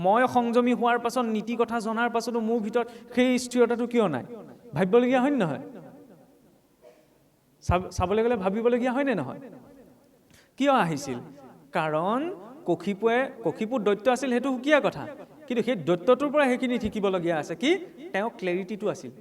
মই সংযমী হোৱাৰ পাছত, নীতি কথা জনাৰ পাছতো মোৰ ভিতৰত সেই স্থিৰতাটো কিয় নাই? ভাবিবলগীয়া হয় নে নহয়? চাবলৈ গ'লে ভাবিবলগীয়া হয়নে নহয়? কিয় আহিছিল? কাৰণ কশিপুৰ দৈত্য আছিল, সেইটো সুকীয়া কথা, কিন্তু সেই দৈত্যটোৰ পৰা সেইখিনি শিকিবলগীয়া আছে। কি? তেওঁ ক্লেৰিটিটো আছিল,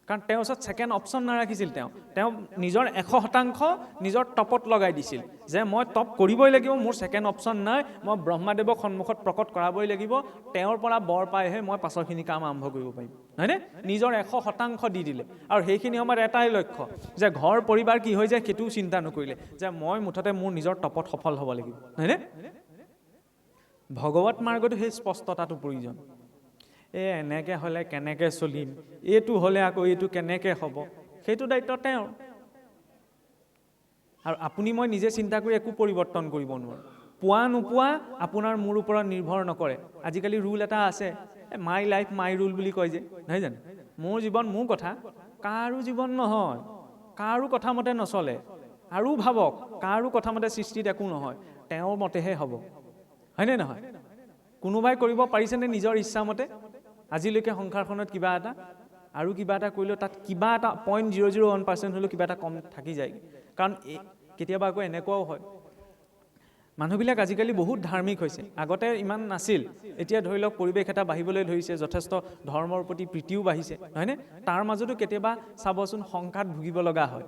কাৰণ তেওঁৰ ওচৰত ছেকেণ্ড অপশ্যন নাৰাখিছিল। তেওঁ নিজৰ 100% নিজৰ টপত লগাই দিছিল যে মই টপ কৰিবই লাগিব, মোৰ ছেকেণ্ড অপশ্যন নাই, মই ব্ৰহ্মাদেৱক সন্মুখত প্ৰকট কৰাবই লাগিব, তেওঁৰ পৰা বৰ পাইহে মই পাছৰখিনি কাম আৰম্ভ কৰিব পাৰিম, হয়নে? নিজৰ 100% দি দিলে, আৰু সেইখিনি সময়ত এটাই লক্ষ্য যে ঘৰ পৰিবাৰ কি হৈ যায় সেইটোও চিন্তা নকৰিলে, যে মই মুঠতে মোৰ নিজৰ টপত সফল হ'ব লাগিব, হয়নে? ভগৱত মাৰ্গতো সেই স্পষ্টতাটো প্ৰয়োজন। এনেকৈ হ'লে কেনেকৈ চলিম, এইটো হ'লে আকৌ এইটো কেনেকৈ হ'ব, সেইটো দায়িত্ব তেওঁৰ। আৰু আপুনি মই নিজে চিন্তা কৰি একো পৰিৱৰ্তন কৰিব নোৱাৰোঁ। পোৱা নোপোৱা আপোনাৰ মোৰ ওপৰত নিৰ্ভৰ নকৰে। আজিকালি ৰুল এটা আছে, মাই লাইফ মাই ৰুল বুলি কয় যে, নহয় জানো? মোৰ জীৱন মোৰ কথা, কাৰো জীৱন নহয়, কাৰো কথা মতে নচলে। আৰু ভাবক, কাৰো কথা মতে সৃষ্টিত একো নহয়, তেওঁৰ মতেহে হ'ব, হয়নে নহয়? কোনোবাই কৰিব পাৰিছেনে নিজৰ ইচ্ছামতে? আজিলৈকে সংসাৰখনত কিবা এটা আৰু কিবা এটা কৰিলেও তাত কিবা এটা 0.001% হ'লেও কিবা এটা কম থাকি যায়। কাৰণ কেতিয়াবা আকৌ এনেকুৱাও হয়, মানুহবিলাক আজিকালি বহুত ধাৰ্মিক হৈছে, আগতে ইমান নাছিল। এতিয়া ধৰি লওক পৰিৱেশ এটা বাঢ়িবলৈ ধৰিছে, যথেষ্ট ধৰ্মৰ প্ৰতি প্ৰীতিও বাঢ়িছে, হয়নে? তাৰ মাজতো কেতিয়াবা চাবচোন শংকাত ভুগিব লগা হয়।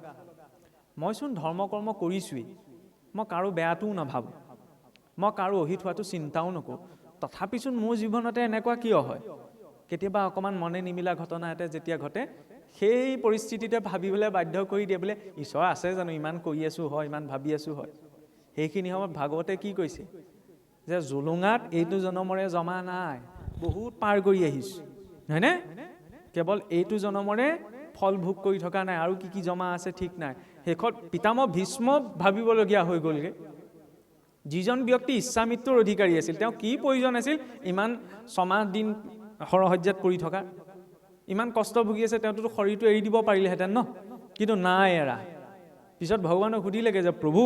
মইচোন ধৰ্ম কৰ্ম কৰিছোৱেই, মই কাৰো বেয়াটোও নাভাবোঁ, মই কাৰো অহিত হোৱাটো চিন্তাও নকৰোঁ, তথাপিচোন মোৰ জীৱনতে এনেকুৱা কিয় হয়? কেতিয়াবা অকণমান মনে নিমিলা ঘটনা এটা যেতিয়া ঘটে, সেই পৰিস্থিতিতে ভাবিবলৈ বাধ্য কৰি দিয়ে, বোলে ঈশ্বৰ আছে জানো, ইমান কৰি আছোঁ হয়, ইমান ভাবি আছোঁ হয়। সেইখিনি সময়ত ভাগৱতে কি কৈছে? যে জুলুঙাত এইটো জনমৰে জমা নাই, বহুত পাৰ কৰি আহিছোঁ, হয়নে? কেৱল এইটো জনমৰে ফল ভোগ কৰি থকা নাই, আৰু কি কি জমা আছে ঠিক নাই। শেষত পিতামহ ভীষ্ম ভাবিবলগীয়া হৈ গ'লগৈ। যিজন ব্যক্তি ইচ্ছা মৃত্যুৰ অধিকাৰী আছিল, তেওঁ কি প্ৰয়োজন আছিল ইমান 6 মাহ দিন শৰসজ্জাত পৰি থকা? ইমান কষ্ট ভুগি আছে, তেওঁতো শৰীৰটো এৰি দিব পাৰিলেহেঁতেন ন? কিন্তু নাই এৰা। পিছত ভগৱানক সুধিলেগে যে প্ৰভু,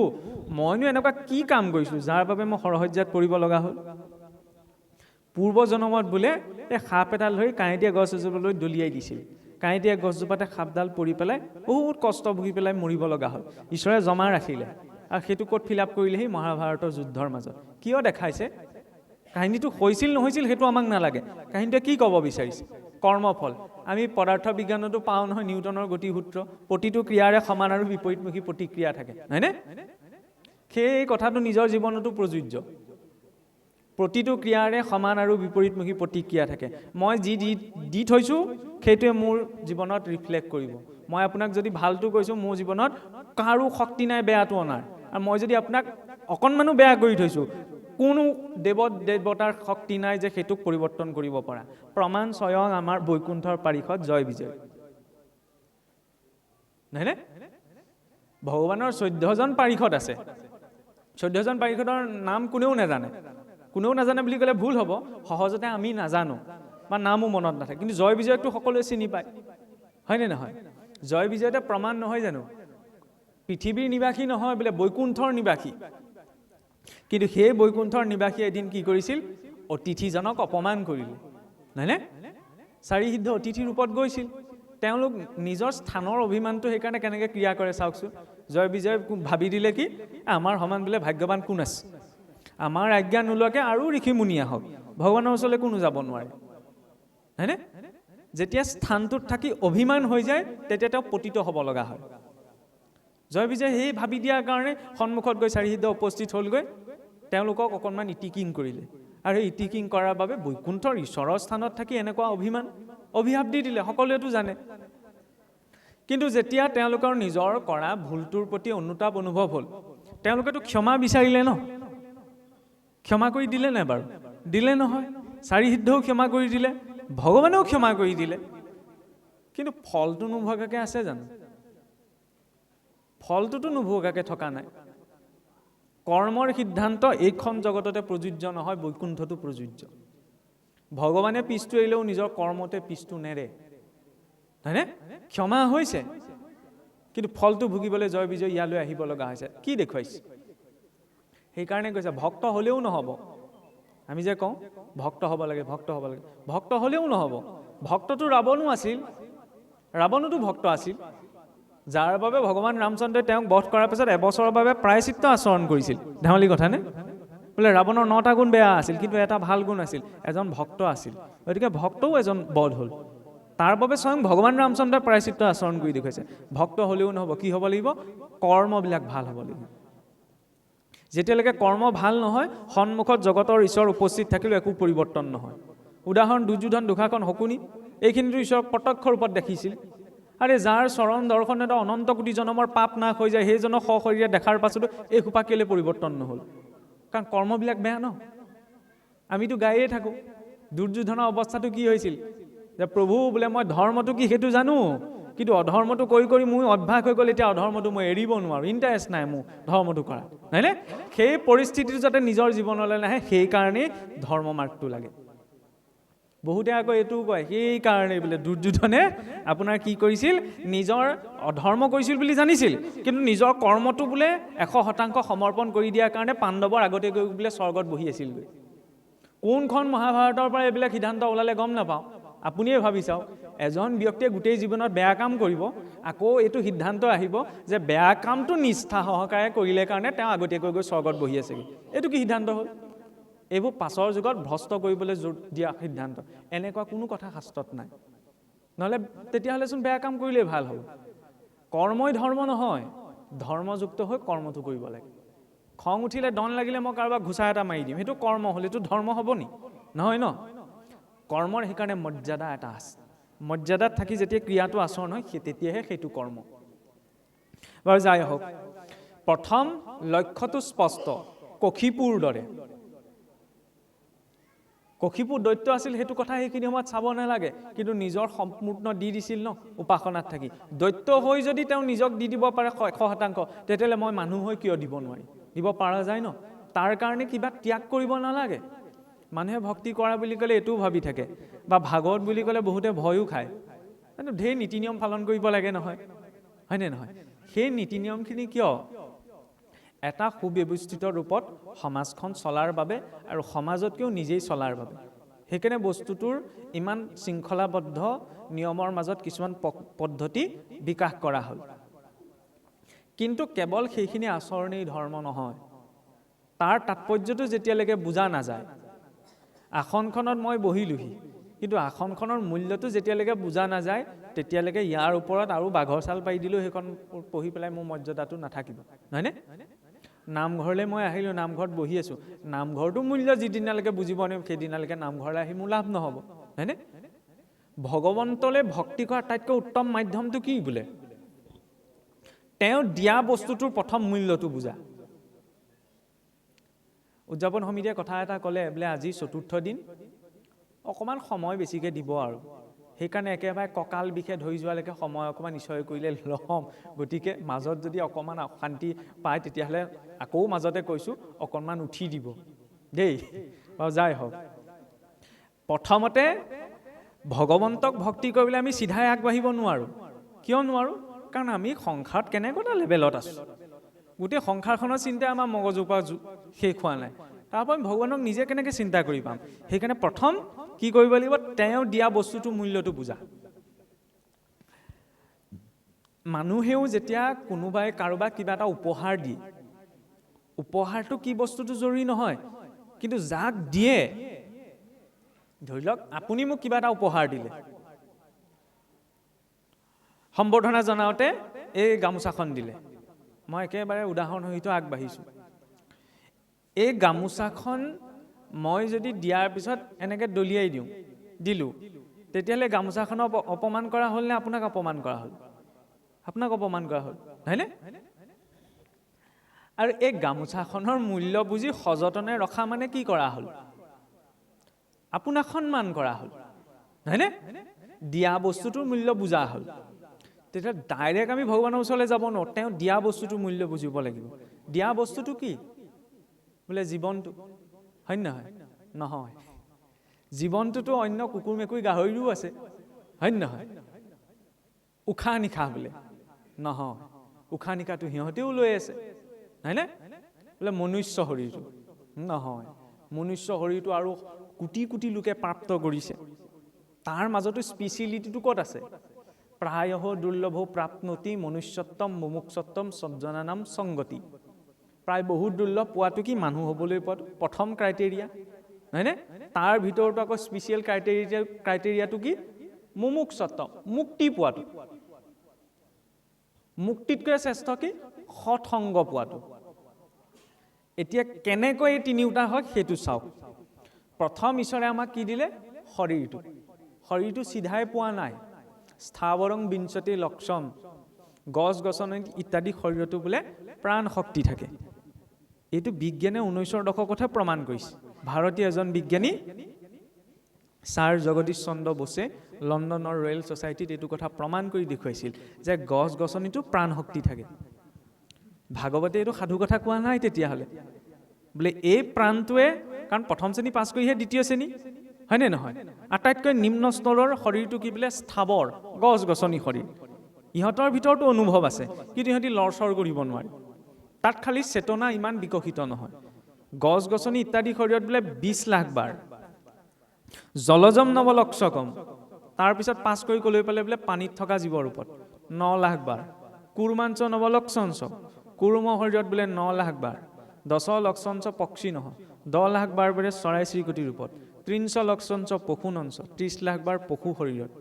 মইনো এনেকুৱা কি কাম কৰিছোঁ যাৰ বাবে মই শৰসজ্জাত পৰিব লগা হ'ল? পূৰ্ব জনমত বোলে এই সাপ এডাল ধৰি কাঁইটীয়া গছ এজোপালৈ দলিয়াই দিছিল, কাঁইটীয়া গছজোপাতে সাপডাল পৰি পেলাই বহুত কষ্ট ভুগি পেলাই মৰিব লগা হ'ল। ঈশ্বৰে জমা ৰাখিলে, আৰু সেইটো ক'ত ফিল আপ কৰিলেহি? মহাভাৰতৰ যুদ্ধৰ মাজত। কিয় দেখাইছে? কাহিনীটো হৈছিল নহৈছিল সেইটো আমাক নালাগে, কাহিনীটোৱে কি ক'ব বিচাৰিছে? কৰ্মফল। আমি পদাৰ্থ বিজ্ঞানতো পাওঁ নহয়, নিউটনৰ গতিসূত্ৰ, প্ৰতিটো ক্ৰিয়াৰে সমান আৰু বিপৰীতমুখী প্ৰতিক্ৰিয়া থাকে, হয়নে? সেই কথাটো নিজৰ জীৱনতো প্ৰযোজ্য। প্ৰতিটো ক্ৰিয়াৰে সমান আৰু বিপৰীতমুখী প্ৰতিক্ৰিয়া থাকে। মই যি দি থৈছোঁ সেইটোৱে মোৰ জীৱনত ৰিফ্লেক্ট কৰিব। মই আপোনাক যদি ভালটো কৈছোঁ, মোৰ জীৱনত কাৰো শক্তি নাই বেয়াটো অনাৰ, আৰু মই যদি আপোনাক অকণমানো বেয়া কৰি থৈছোঁ, কোনো দেৱতাৰ শক্তি নাই যে সেইটোক পৰিৱৰ্তন কৰিব পৰা। প্ৰমাণ স্বয়ং আমাৰ বৈকুণ্ঠৰ পাৰিষদ জয় বিজয়, নহয়নে? ভগৱানৰ 14জন পাৰিষদ আছে। 14জন পাৰিষদৰ নাম কোনেও নাজানে। কোনেও নাজানে বুলি ক'লে ভুল হ'ব, সহজতে আমি নাজানো। বা নামো মনত নাথাকে, কিন্তু জয় বিজয়কটো সকলোৱে চিনি পায়, হয়নে নহয়? জয় বিজয়তে প্ৰমাণ নহয় জানো? পৃথিৱীৰ নিবাসী নহয় বোলে, বৈকুণ্ঠৰ নিবাসী। কিন্তু সেই বৈকুণ্ঠৰ নিবাসী এদিন কি কৰিছিল? অতিথিজনক অপমান কৰিলে, নহয়নে? চাৰিসিদ্ধ অতিথি ৰূপত গৈছিল। তেওঁলোক নিজৰ স্থানৰ অভিমানটো সেইকাৰণে কেনেকৈ ক্ৰিয়া কৰে চাওকচোন। জয় বিজয় ভাবি দিলে কি, আমাৰ সমান বোলে ভাগ্যৱান কোন আছে, আমাৰ আজ্ঞা নোলোৱাকৈ আৰু ঋষিমুনি আহক, ভগৱানৰ ওচৰলৈ কোনো যাব নোৱাৰে, হয়নে? যেতিয়া স্থানটোত থাকি অভিমান হৈ যায় তেতিয়া তেওঁ পতিত হ'ব লগা হয়। জয় বিজয় সেই ভাবি দিয়াৰ কাৰণে সন্মুখত গৈ চাৰিসিদ্ধ উপস্থিত হ'লগৈ, তেওঁলোকক অকণমান ইটিকিং কৰিলে, আৰু সেই ইটিকিং কৰাৰ বাবে বৈকুণ্ঠৰ ঈশ্বৰৰ স্থানত থাকি এনেকুৱা অভিশাপ দি দিলে, সকলোৱেতো জানে। কিন্তু যেতিয়া তেওঁলোকৰ নিজৰ কৰা ভুলটোৰ প্ৰতি অনুতাপ অনুভৱ হ'ল, তেওঁলোকেতো ক্ষমা বিচাৰিলে ন, ক্ষমা কৰি দিলে নাই বাৰু? দিলে নহয়। চাৰিসিদ্ধও ক্ষমা কৰি দিলে, ভগৱানেও ক্ষমা কৰি দিলে, কিন্তু ফলটো নোভোগাকৈ আছে জানো? ফলটোতো নোভোগাকৈ থকা নাই। কৰ্মৰ সিদ্ধান্ত এইখন জগততে প্ৰযোজ্য নহয়, বৈকুণ্ঠতো প্ৰযোজ্য। ভগৱানে পিছটো এৰিলেও নিজৰ কৰ্মতে পিছটো নেৰে, হয়নে? ক্ষমা হৈছে, কিন্তু ফলটো ভুগিবলৈ জয় বিজয় ইয়ালৈ আহিব লগা হৈছে। কি দেখুৱাইছে? সেইকাৰণে কৈছে ভক্ত হ'লেও নহ'ব। আমি যে কওঁ ভক্ত হ'ব লাগে, ভক্ত হ'ব লাগে, ভক্ত হ'লেও নহ'ব। ভক্তটো ৰাৱণো আছিল, ৰাৱণোতো ভক্ত আছিল, যাৰ বাবে ভগৱান ৰামচন্দ্ৰই তেওঁক বধ কৰাৰ পিছত এবছৰৰ বাবে প্ৰায়চিত্ত আচৰণ কৰিছিল। ধেমালি কথা নে? বোলে ৰাৱণৰ 9টা গুণ বেয়া আছিল, কিন্তু এটা ভাল গুণ আছিল, এজন ভক্ত আছিল। গতিকে ভক্তও এজন বধ হ'ল, তাৰ বাবে স্বয়ং ভগৱান ৰামচন্দ্ৰই প্ৰায়চিত্ত আচৰণ কৰি দেখুৱাইছে। ভক্ত হ'লেও নহ'ব, কি হ'ব লাগিব? কৰ্মবিলাক ভাল হ'ব লাগিব। যেতিয়ালৈকে কৰ্ম ভাল নহয়, সন্মুখত জগতৰ ঈশ্বৰ উপস্থিত থাকিলেও একো পৰিৱৰ্তন নহয়। উদাহৰণ দুৰ্যোধন, দুঃশাসন, শকুনি, এইখিনিতো ঈশ্বৰক প্ৰত্যক্ষ ৰূপত দেখিছিল। আৰে যাৰ চৰণ দৰ্শনে এটা অনন্ত কোটি জনমৰ পাপ নাশ হৈ যায়, সেইজনক সশৰীৰে দেখাৰ পাছতো এই সোপা কেলে পৰিৱৰ্তন নহ'ল? কাৰণ কৰ্মবিলাক বেয়া ন। আমিতো গায়ে থাকোঁ। দুৰ্যোধনৰ অৱস্থাটো কি হৈছিল? যে প্ৰভু বোলে মই ধৰ্মটো কি সেইটো জানো, কিন্তু অধৰ্মটো কৰি কৰি মোৰ অভ্যাস হৈ গ'ল, এতিয়া অধৰ্মটো মই এৰিব নোৱাৰোঁ, ইণ্টাৰেষ্ট নাই মোৰ ধৰ্মটো কৰা, হয়নে? সেই পৰিস্থিতিটো যাতে নিজৰ জীৱনলৈ নাহে, সেইকাৰণেই ধৰ্ম মাৰ্গটো লাগে। বহুতে আকৌ এইটোও কয়, সেইকাৰণে বোলে দুৰ্যোধনে আপোনাৰ কি কৰিছিল? নিজৰ অধৰ্ম কৰিছিল বুলি জানিছিল, কিন্তু নিজৰ কৰ্মটো বোলে 100% সমৰ্পণ কৰি দিয়াৰ কাৰণে পাণ্ডৱৰ আগতে গৈ বোলে স্বৰ্গত বহি আছিলগৈ। কোনখন মহাভাৰতৰ পৰা এইবিলাক সিদ্ধান্ত ওলালে গম নাপাওঁ। আপুনিয়ে ভাবি চাওক, এজন ব্যক্তিয়ে গোটেই জীৱনত বেয়া কাম কৰিব, আকৌ এইটো সিদ্ধান্ত আহিব যে বেয়া কামটো নিষ্ঠা সহকাৰে কৰিলে কাৰণে তেওঁ আগতীয়াকৈ গৈ স্বৰ্গত বহি আছেগৈ। এইটো কি সিদ্ধান্ত হ'ল? এইবোৰ পাছৰ যুগত ভ্ৰষ্ট কৰিবলৈ জোৰ দিয়া সিদ্ধান্ত। এনেকুৱা কোনো কথা শাস্ত্ৰত নাই। নহ'লে তেতিয়াহ'লেচোন বেয়া কাম কৰিলেই ভাল হ'ব। কৰ্মই ধৰ্ম নহয়, ধৰ্মযুক্ত হৈ কৰ্মটো কৰিব লাগে। খং উঠিলে, ডন লাগিলে মই কাৰোবাক ঘুচা এটা মাৰি দিম, সেইটো কৰ্ম হ'ল, এইটো ধৰ্ম হ'ব নি? নহয় ন। কৰ্মৰ সেইকাৰণে মৰ্যাদা এটা আছে। মৰ্যাদাত থাকি যেতিয়া ক্ৰিয়াটো আচৰণ হয়, তেতিয়াহে সেইটো কৰ্ম। বাৰু যাই হওক, প্ৰথম লক্ষ্যটো স্পষ্ট, কশিপুৰ দৰে। কশিপুৰ দৈত্য আছিল, সেইটো কথা সেইখিনি সময়ত চাব নালাগে, কিন্তু নিজৰ সম্পূৰ্ণ দি দিছিল ন উপাসনাত থাকি। দৈত্য হৈ যদি তেওঁ নিজক দি দিব পাৰে 100%, তেতিয়াহ'লে মই মানুহ হৈ কিয় দিব নোৱাৰিম? দিব পৰা যায় ন। তাৰ কাৰণে কিবা ত্যাগ কৰিব নালাগে। মানুহে ভক্তি কৰা বুলি ক'লে এইটোও ভাবি থাকে, বা ভাগৱত বুলি ক'লে বহুতে ভয়ো খায়, কিন্তু ঢেৰ নীতি নিয়ম পালন কৰিব লাগে নহয়, হয়নে নহয়? সেই নীতি নিয়মখিনি কিয়? এটা সুব্যৱস্থিত ৰূপত সমাজখন চলাৰ বাবে, আৰু সমাজতকৈও নিজেই চলাৰ বাবে। সেইকাৰণে বস্তুটোৰ ইমান শৃংখলাবদ্ধ নিয়মৰ মাজত কিছুমান পদ্ধতি বিকাশ কৰা হ'ল। কিন্তু কেৱল সেইখিনি আচৰণেই ধৰ্ম নহয়। তাৰ তাৎপৰ্যটো যেতিয়ালৈকে বুজা নাযায়, আসনখনত মই বহিলোহি, কিন্তু আসনখনৰ মূল্যটো যেতিয়ালৈকে বুজা নাযায়, তেতিয়ালৈকে ইয়াৰ ওপৰত আৰু বাঘৰ ছাল পাৰি দিলেও সেইখন পঢ়ি পেলাই মোৰ মৰ্যাদাটো নাথাকিব, নহয়নে? নামঘৰলৈ মই আহিলোঁ, নামঘৰত বহি আছোঁ, নামঘৰটো মূল্য যিদিনালৈকে বুজিব নোৱাৰিম, সেইদিনালৈকে নামঘৰলৈ আহি মোৰ লাভ নহ'ব, হয়নে? ভগৱন্তলৈ ভক্তি কৰাৰ আটাইতকৈ উত্তম মাধ্যমটো কি বোলে? তেওঁ দিয়া বস্তুটোৰ প্ৰথম মূল্যটো বুজা। উদযাপন সমিতিয়ে কথা এটা ক'লে, বোলে আজি 4ৰ্থ দিন, অকণমান সময় বেছিকৈ দিব, আৰু সেইকাৰণে একেবাৰে কঁকাল বিষে ধৰি যোৱালৈকে সময় অকণমান নিশ্চয় কৰিলে ল'ম। গতিকে মাজত যদি অকণমান অশান্তি পায়, তেতিয়াহ'লে আকৌ মাজতে কৈছোঁ অকণমান উঠি দিব দেই। বাৰু যাই হওক, প্ৰথমতে ভগৱন্তক ভক্তি কৰিবলৈ আমি চিধাই আগবাঢ়িব নোৱাৰোঁ। কিয় নোৱাৰোঁ? কাৰণ আমি সংসাৰত কেনেকুৱা এটা লেভেলত আছোঁ, গোটেই সংসাৰখনৰ চিন্তা আমাৰ মগজুৰ পৰা শেষ হোৱা নাই। তাৰপৰা আমি ভগৱানক নিজে কেনেকৈ চিন্তা কৰি পাম? সেইকাৰণে প্ৰথম কি কৰিব লাগিব? তেওঁ দিয়া বস্তুটোৰ মূল্যটো বুজা। মানুহেও যেতিয়া কোনোবাই কাৰোবাক কিবা এটা উপহাৰ দিয়ে, উপহাৰটো কি বস্তুটো জৰুৰী নহয়, কিন্তু যাক দিয়ে, ধৰি লওক আপুনি মোক কিবা এটা উপহাৰ দিলে, সম্বৰ্ধনা জনাওঁতে এই গামোচাখন দিলে, মই একেবাৰে উদাহৰণ সহিত আগবাঢ়িছোঁ। এই গামোচাখন মই যদি দিয়াৰ পিছত এনেকৈ দলিয়াই দিলোঁ, তেতিয়াহ'লে গামোচাখনক অপমান কৰা হ'ল নে আপোনাক অপমান কৰা হ'ল? আপোনাক অপমান কৰা হ'ল, হয়নে? আৰু এই গামোচাখনৰ মূল্য বুজি সযতনে ৰখা মানে কি কৰা হ'ল? আপোনাক সন্মান কৰা হ'ল, হয়নে? দিয়া বস্তুটোৰ মূল্য বুজা হ'ল। তেতিয়া ডাইৰেক্ট আমি ভগৱানৰ ওচৰলৈ যাব নোৱাৰোঁ, তেওঁ দিয়া বস্তুটোৰ মূল্য বুজিব লাগিব। দিয়া বস্তুটো কি? বোলে জীৱনটো, হয় নহয়? নহয়, জীৱনটোতো অন্য কুকুৰ মেকুৰী গাহৰিও আছে, হয় নহয়? উশাহ নিশাহ বোলে নহয়, উশাহ নিশাহটো সিহঁতেও লৈ আছে, হয়নে? বোলে মনুষ্য শৰীৰটো নহয়, মনুষ্য শৰীৰটো আৰু কোটি কোটি লোকে প্ৰাপ্ত কৰিছে, তাৰ মাজতো স্পেচিয়েলিটিটো ক'ত আছে? প্ৰায়ঃ দুৰ্লভ প্ৰাপ্নতি মনুষ্যত্বম মুমুক্ষত্বম সজ্জনানাম সংগতি। প্ৰায় বহুত দুৰ্লভ পোৱাটো কি? মানুহ হ'বলৈ পোৱাটো প্ৰথম ক্ৰাইটেৰিয়া, হয়নে? তাৰ ভিতৰতো আকৌ স্পেচিয়েল ক্ৰাইটেৰিয়াটো কি? মুমুক্ষত্ব, মুক্তি পোৱাটো। মুক্তিতকৈ শ্ৰেষ্ঠ কি? সৎসংগ পোৱাটো। এতিয়া কেনেকৈ এই তিনিওটা হয় সেইটো চাওক। প্ৰথম ঈশ্বৰে আমাক কি দিলে? শৰীৰটো। শৰীৰটো চিধাই পোৱা নাই। স্থাৱৰং বিঞ্চতি লক্ষম, গছ গছনি ইত্যাদি শৰীৰতো বোলে প্ৰাণ শক্তি থাকে। এইটো বিজ্ঞানে 19ৰ দশকতহে প্ৰমাণ কৰিছে। ভাৰতীয় এজন বিজ্ঞানী ছাৰ জগদীশ চন্দ্ৰ বসুৱে লণ্ডনৰ ৰয়েল ছ'চাইটিত এইটো কথা প্ৰমাণ কৰি দেখুৱাইছিল যে গছ গছনিতো প্ৰাণ শক্তি থাকে। ভাগৱতে এইটো সাধু কথা কোৱা নাই তেতিয়াহ'লে। বোলে এই প্ৰাণটোৱে, কাৰণ প্ৰথম শ্ৰেণী পাছ কৰিহে দ্বিতীয় শ্ৰেণী, হয়নে নহয়? আটাইতকৈ নিম্ন স্তৰৰ শৰীৰটো কি বোলে? স্থাৱৰ গছ গছনি শৰীৰ। ইহঁতৰ ভিতৰতো অনুভৱ আছে, কিন্তু ইহঁতি লৰচৰ কৰিব নোৱাৰে। তাত খালি চেতনা ইমান বিকশিত নহয়। গছ গছনি ইত্যাদি শৰীৰত বোলে 20 লাখ বাৰ, জলজম নৱলক্ষকম, তাৰপিছত পাছ কৰি ক'লৈ পালে বোলে? পানীত থকা জীৱৰ ৰূপত 9 লাখ বাৰ। কুৰ্মাঞ্চ নৱলক্ষঞ্চ, কুৰুম শৰীৰত বোলে 9 লাখ বাৰ। 10 লক্ষঞ্চ পক্ষী নহ, 10 লাখ বাৰ বোলে চৰাই চিৰিকটিৰ ৰূপত। 30 লক্ষঞ্চ পশুনঞ্চ, 30 লাখ বাৰ পশু শৰীৰত।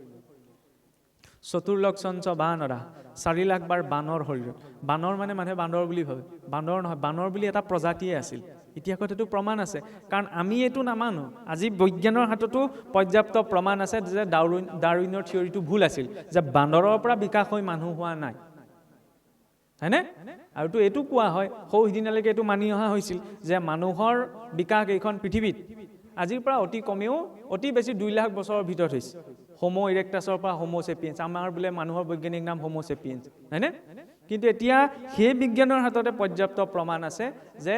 4 লক্ষঞ্চ বানৰা, 4 লাখ বাৰ বানৰ শৰীৰত। বানৰ মানে মানুহে বান্দৰ বুলি ভাবে, বান্দৰ নহয়, বানৰ বুলি এটা প্ৰজাতিয়ে আছিল। ইতিহাসত এইটো প্ৰমাণ আছে, কাৰণ আমি এইটো নামানো। আজি বিজ্ঞানৰ হাততো পৰ্যাপ্ত প্ৰমাণ আছে যে ডাৰউইনৰ থিয়ৰিটো ভুল আছিল, যে বান্দৰৰ পৰা বিকাশ হৈ মানুহ হোৱা নাই, হয়নে? আৰুতো এইটো কোৱা হয়, সৌ সিদিনালৈকে এইটো মানি অহা হৈছিল যে মানুহৰ বিকাশ এইখন পৃথিৱীত আজিৰ পৰা অতি কমেও অতি বেছি 2 লাখ বছৰৰ ভিতৰত হৈছে। হোমো ইৰেক্টাছৰ পৰা হোমো চেপিয়েন্স, আমাৰ বোলে মানুহৰ বৈজ্ঞানিক নাম হোমো চেপিয়েন্স, হয়নে? কিন্তু এতিয়া সেই বিজ্ঞানৰ হাততে পৰ্যাপ্ত প্ৰমাণ আছে যে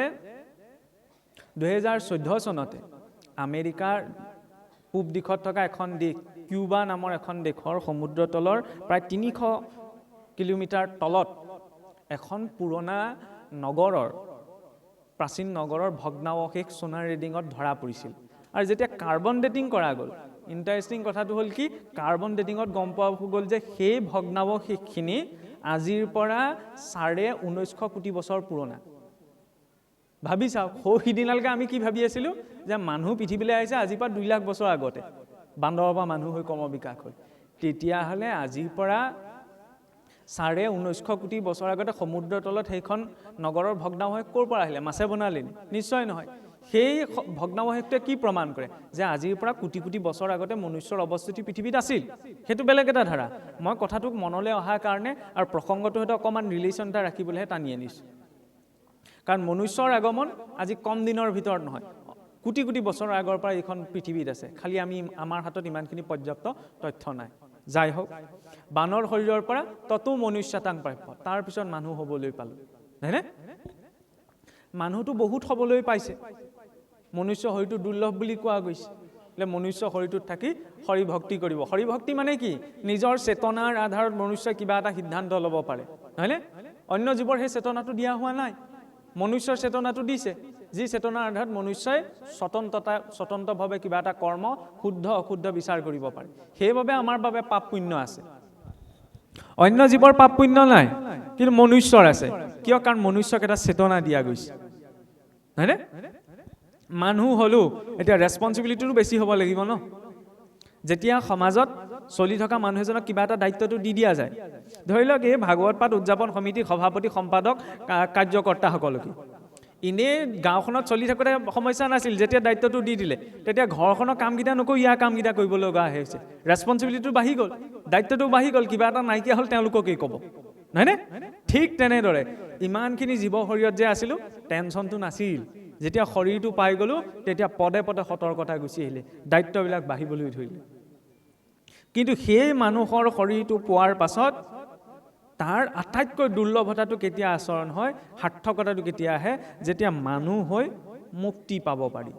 2014 চনতে আমেৰিকাৰ পূব দিশত থকা এখন দেশ, কিউবা নামৰ এখন দেশৰ সমুদ্ৰ তলৰ প্ৰায় 300 কিলোমিটাৰ তলত এখন পুৰণা নগৰৰ, প্ৰাচীন নগৰৰ ভগ্নাৱশেষ সোনাৰ ৰিডিঙত ধৰা পৰিছিল। আৰু যেতিয়া কাৰ্বন ডেটিং কৰা গ'ল, ইণ্টাৰেষ্টিং কথাটো হ'ল কি? কাৰ্বন ডেটিঙত গম পোৱা গ'ল যে সেই ভগ্নাৱশেষখিনি আজিৰ পৰা 19.5 কোটি বছৰ পুৰণা। ভাবি চাওক, সৌ সিদিনালৈকে আমি কি ভাবি আছিলোঁ? যে মানুহ পৃথিৱীলৈ আহিছে আজিৰ পৰা 2 লাখ বছৰ আগতে, বান্দৰৰ পৰা মানুহ হৈ ক্ৰম বিকাশ হ'ল। তেতিয়াহ'লে আজিৰ পৰা 19.5 কোটি বছৰ আগতে সমুদ্ৰৰ তলত সেইখন নগৰৰ ভগ্নাৱশেষ ক'ৰ পৰা আহিলে? মাছে বনালে? নিশ্চয় নহয়। সেই ভগ্নাৱশেষটোৱে কি প্ৰমাণ কৰে? যে আজিৰ পৰা কোটি কোটি বছৰ আগতে মনুষ্যৰ অৱস্থিতি পৃথিৱীত আছিল। সেইটো বেলেগ এটা ধাৰা। মই কথাটোক মনলৈ অহাৰ কাৰণে আৰু প্ৰসংগটোৰ সৈতে অকণমান ৰিলেশ্যন এটা ৰাখিবলৈহে টানি আনিছোঁ। কাৰণ মনুষ্যৰ আগমন আজি কম দিনৰ ভিতৰত নহয়, কোটি কোটি বছৰৰ আগৰ পৰা এইখন পৃথিৱীত আছে, খালি আমাৰ হাতত ইমানখিনি পৰ্যাপ্ত তথ্য নাই। যাই হওক, বানৰ শৰীৰৰ পৰা ততো মনুষ্যতাং প্ৰাপ্য, তাৰপিছত মানুহ হ'বলৈ পালোঁ, হয়নে? মানুহটো বহুত হ'বলৈ পাইছে, মনুষ্য শৰীৰটো দুৰ্লভ বুলি কোৱা গৈছে। বোলে মনুষ্য শৰীৰটোত থাকি হৰি ভক্তি কৰিব। হৰি ভক্তি মানে কি? নিজৰ চেতনাৰ আধাৰত মনুষ্যই কিবা এটা সিদ্ধান্ত ল'ব পাৰে, নহয়নে? অন্য জীৱৰ সেই চেতনাটো দিয়া হোৱা নাই, মনুষ্যৰ চেতনাটো দিছে, যি চেতনাৰ আধাৰত মনুষ্যই স্বতন্ত্ৰভাৱে কিবা এটা কৰ্ম শুদ্ধ অশুদ্ধ বিচাৰ কৰিব পাৰে। সেইবাবে আমাৰ বাবে পাপ পুণ্য আছে। অন্য জীৱৰ পাপ পুণ্য নাই, কিন্তু মনুষ্যৰ আছে। কিয়? কাৰণ মনুষ্যক এটা চেতনা দিয়া গৈছে, হয়নে? মানুহ হ'লো এতিয়া ৰেছপঞ্চিবিলিটিটো বেছি হ'ব লাগিব ন। যেতিয়া সমাজত চলি থকা মানুহ এজনক কিবা এটা দায়িত্বটো দি দিয়া যায়, ধৰি লওক এই ভাগৱত পাঠ উদযাপন সমিতিৰ সভাপতি সম্পাদক কাৰ্যকৰ্তাসকলকে, এনেই গাঁওখনত চলি থাকোঁতে সমস্যা নাছিল, যেতিয়া দায়িত্বটো দি দিলে তেতিয়া ঘৰখনৰ কামকেইটা নকৰি ইয়াৰ কামকেইটা কৰিব লগা হৈছে। ৰেছপঞ্চিবিলিটিটো বাঢ়ি গ'ল, দায়িত্বটো বাঢ়ি গ'ল, কিবা এটা নাইকিয়া হ'ল তেওঁলোককেই ক'ব, নহয়নে? ঠিক তেনেদৰে ইমানখিনি জীৱ শৰীৰত যে আছিলোঁ টেনশ্যনটো নাছিল, যেতিয়া শৰীৰটো পাই গ'লোঁ তেতিয়া পদে পদে সতৰ্কতা গুচি আহিলে, দায়িত্ববিলাক বাঢ়িবলৈ ধৰিলে। কিন্তু সেই মানুহৰ শৰীৰটো পোৱাৰ পাছত তাৰ আটাইতকৈ দুৰ্লভতাটো কেতিয়া আচৰণ হয়, সাৰ্থকতাটো কেতিয়া আহে? যেতিয়া মানুহ হৈ মুক্তি পাব পাৰি।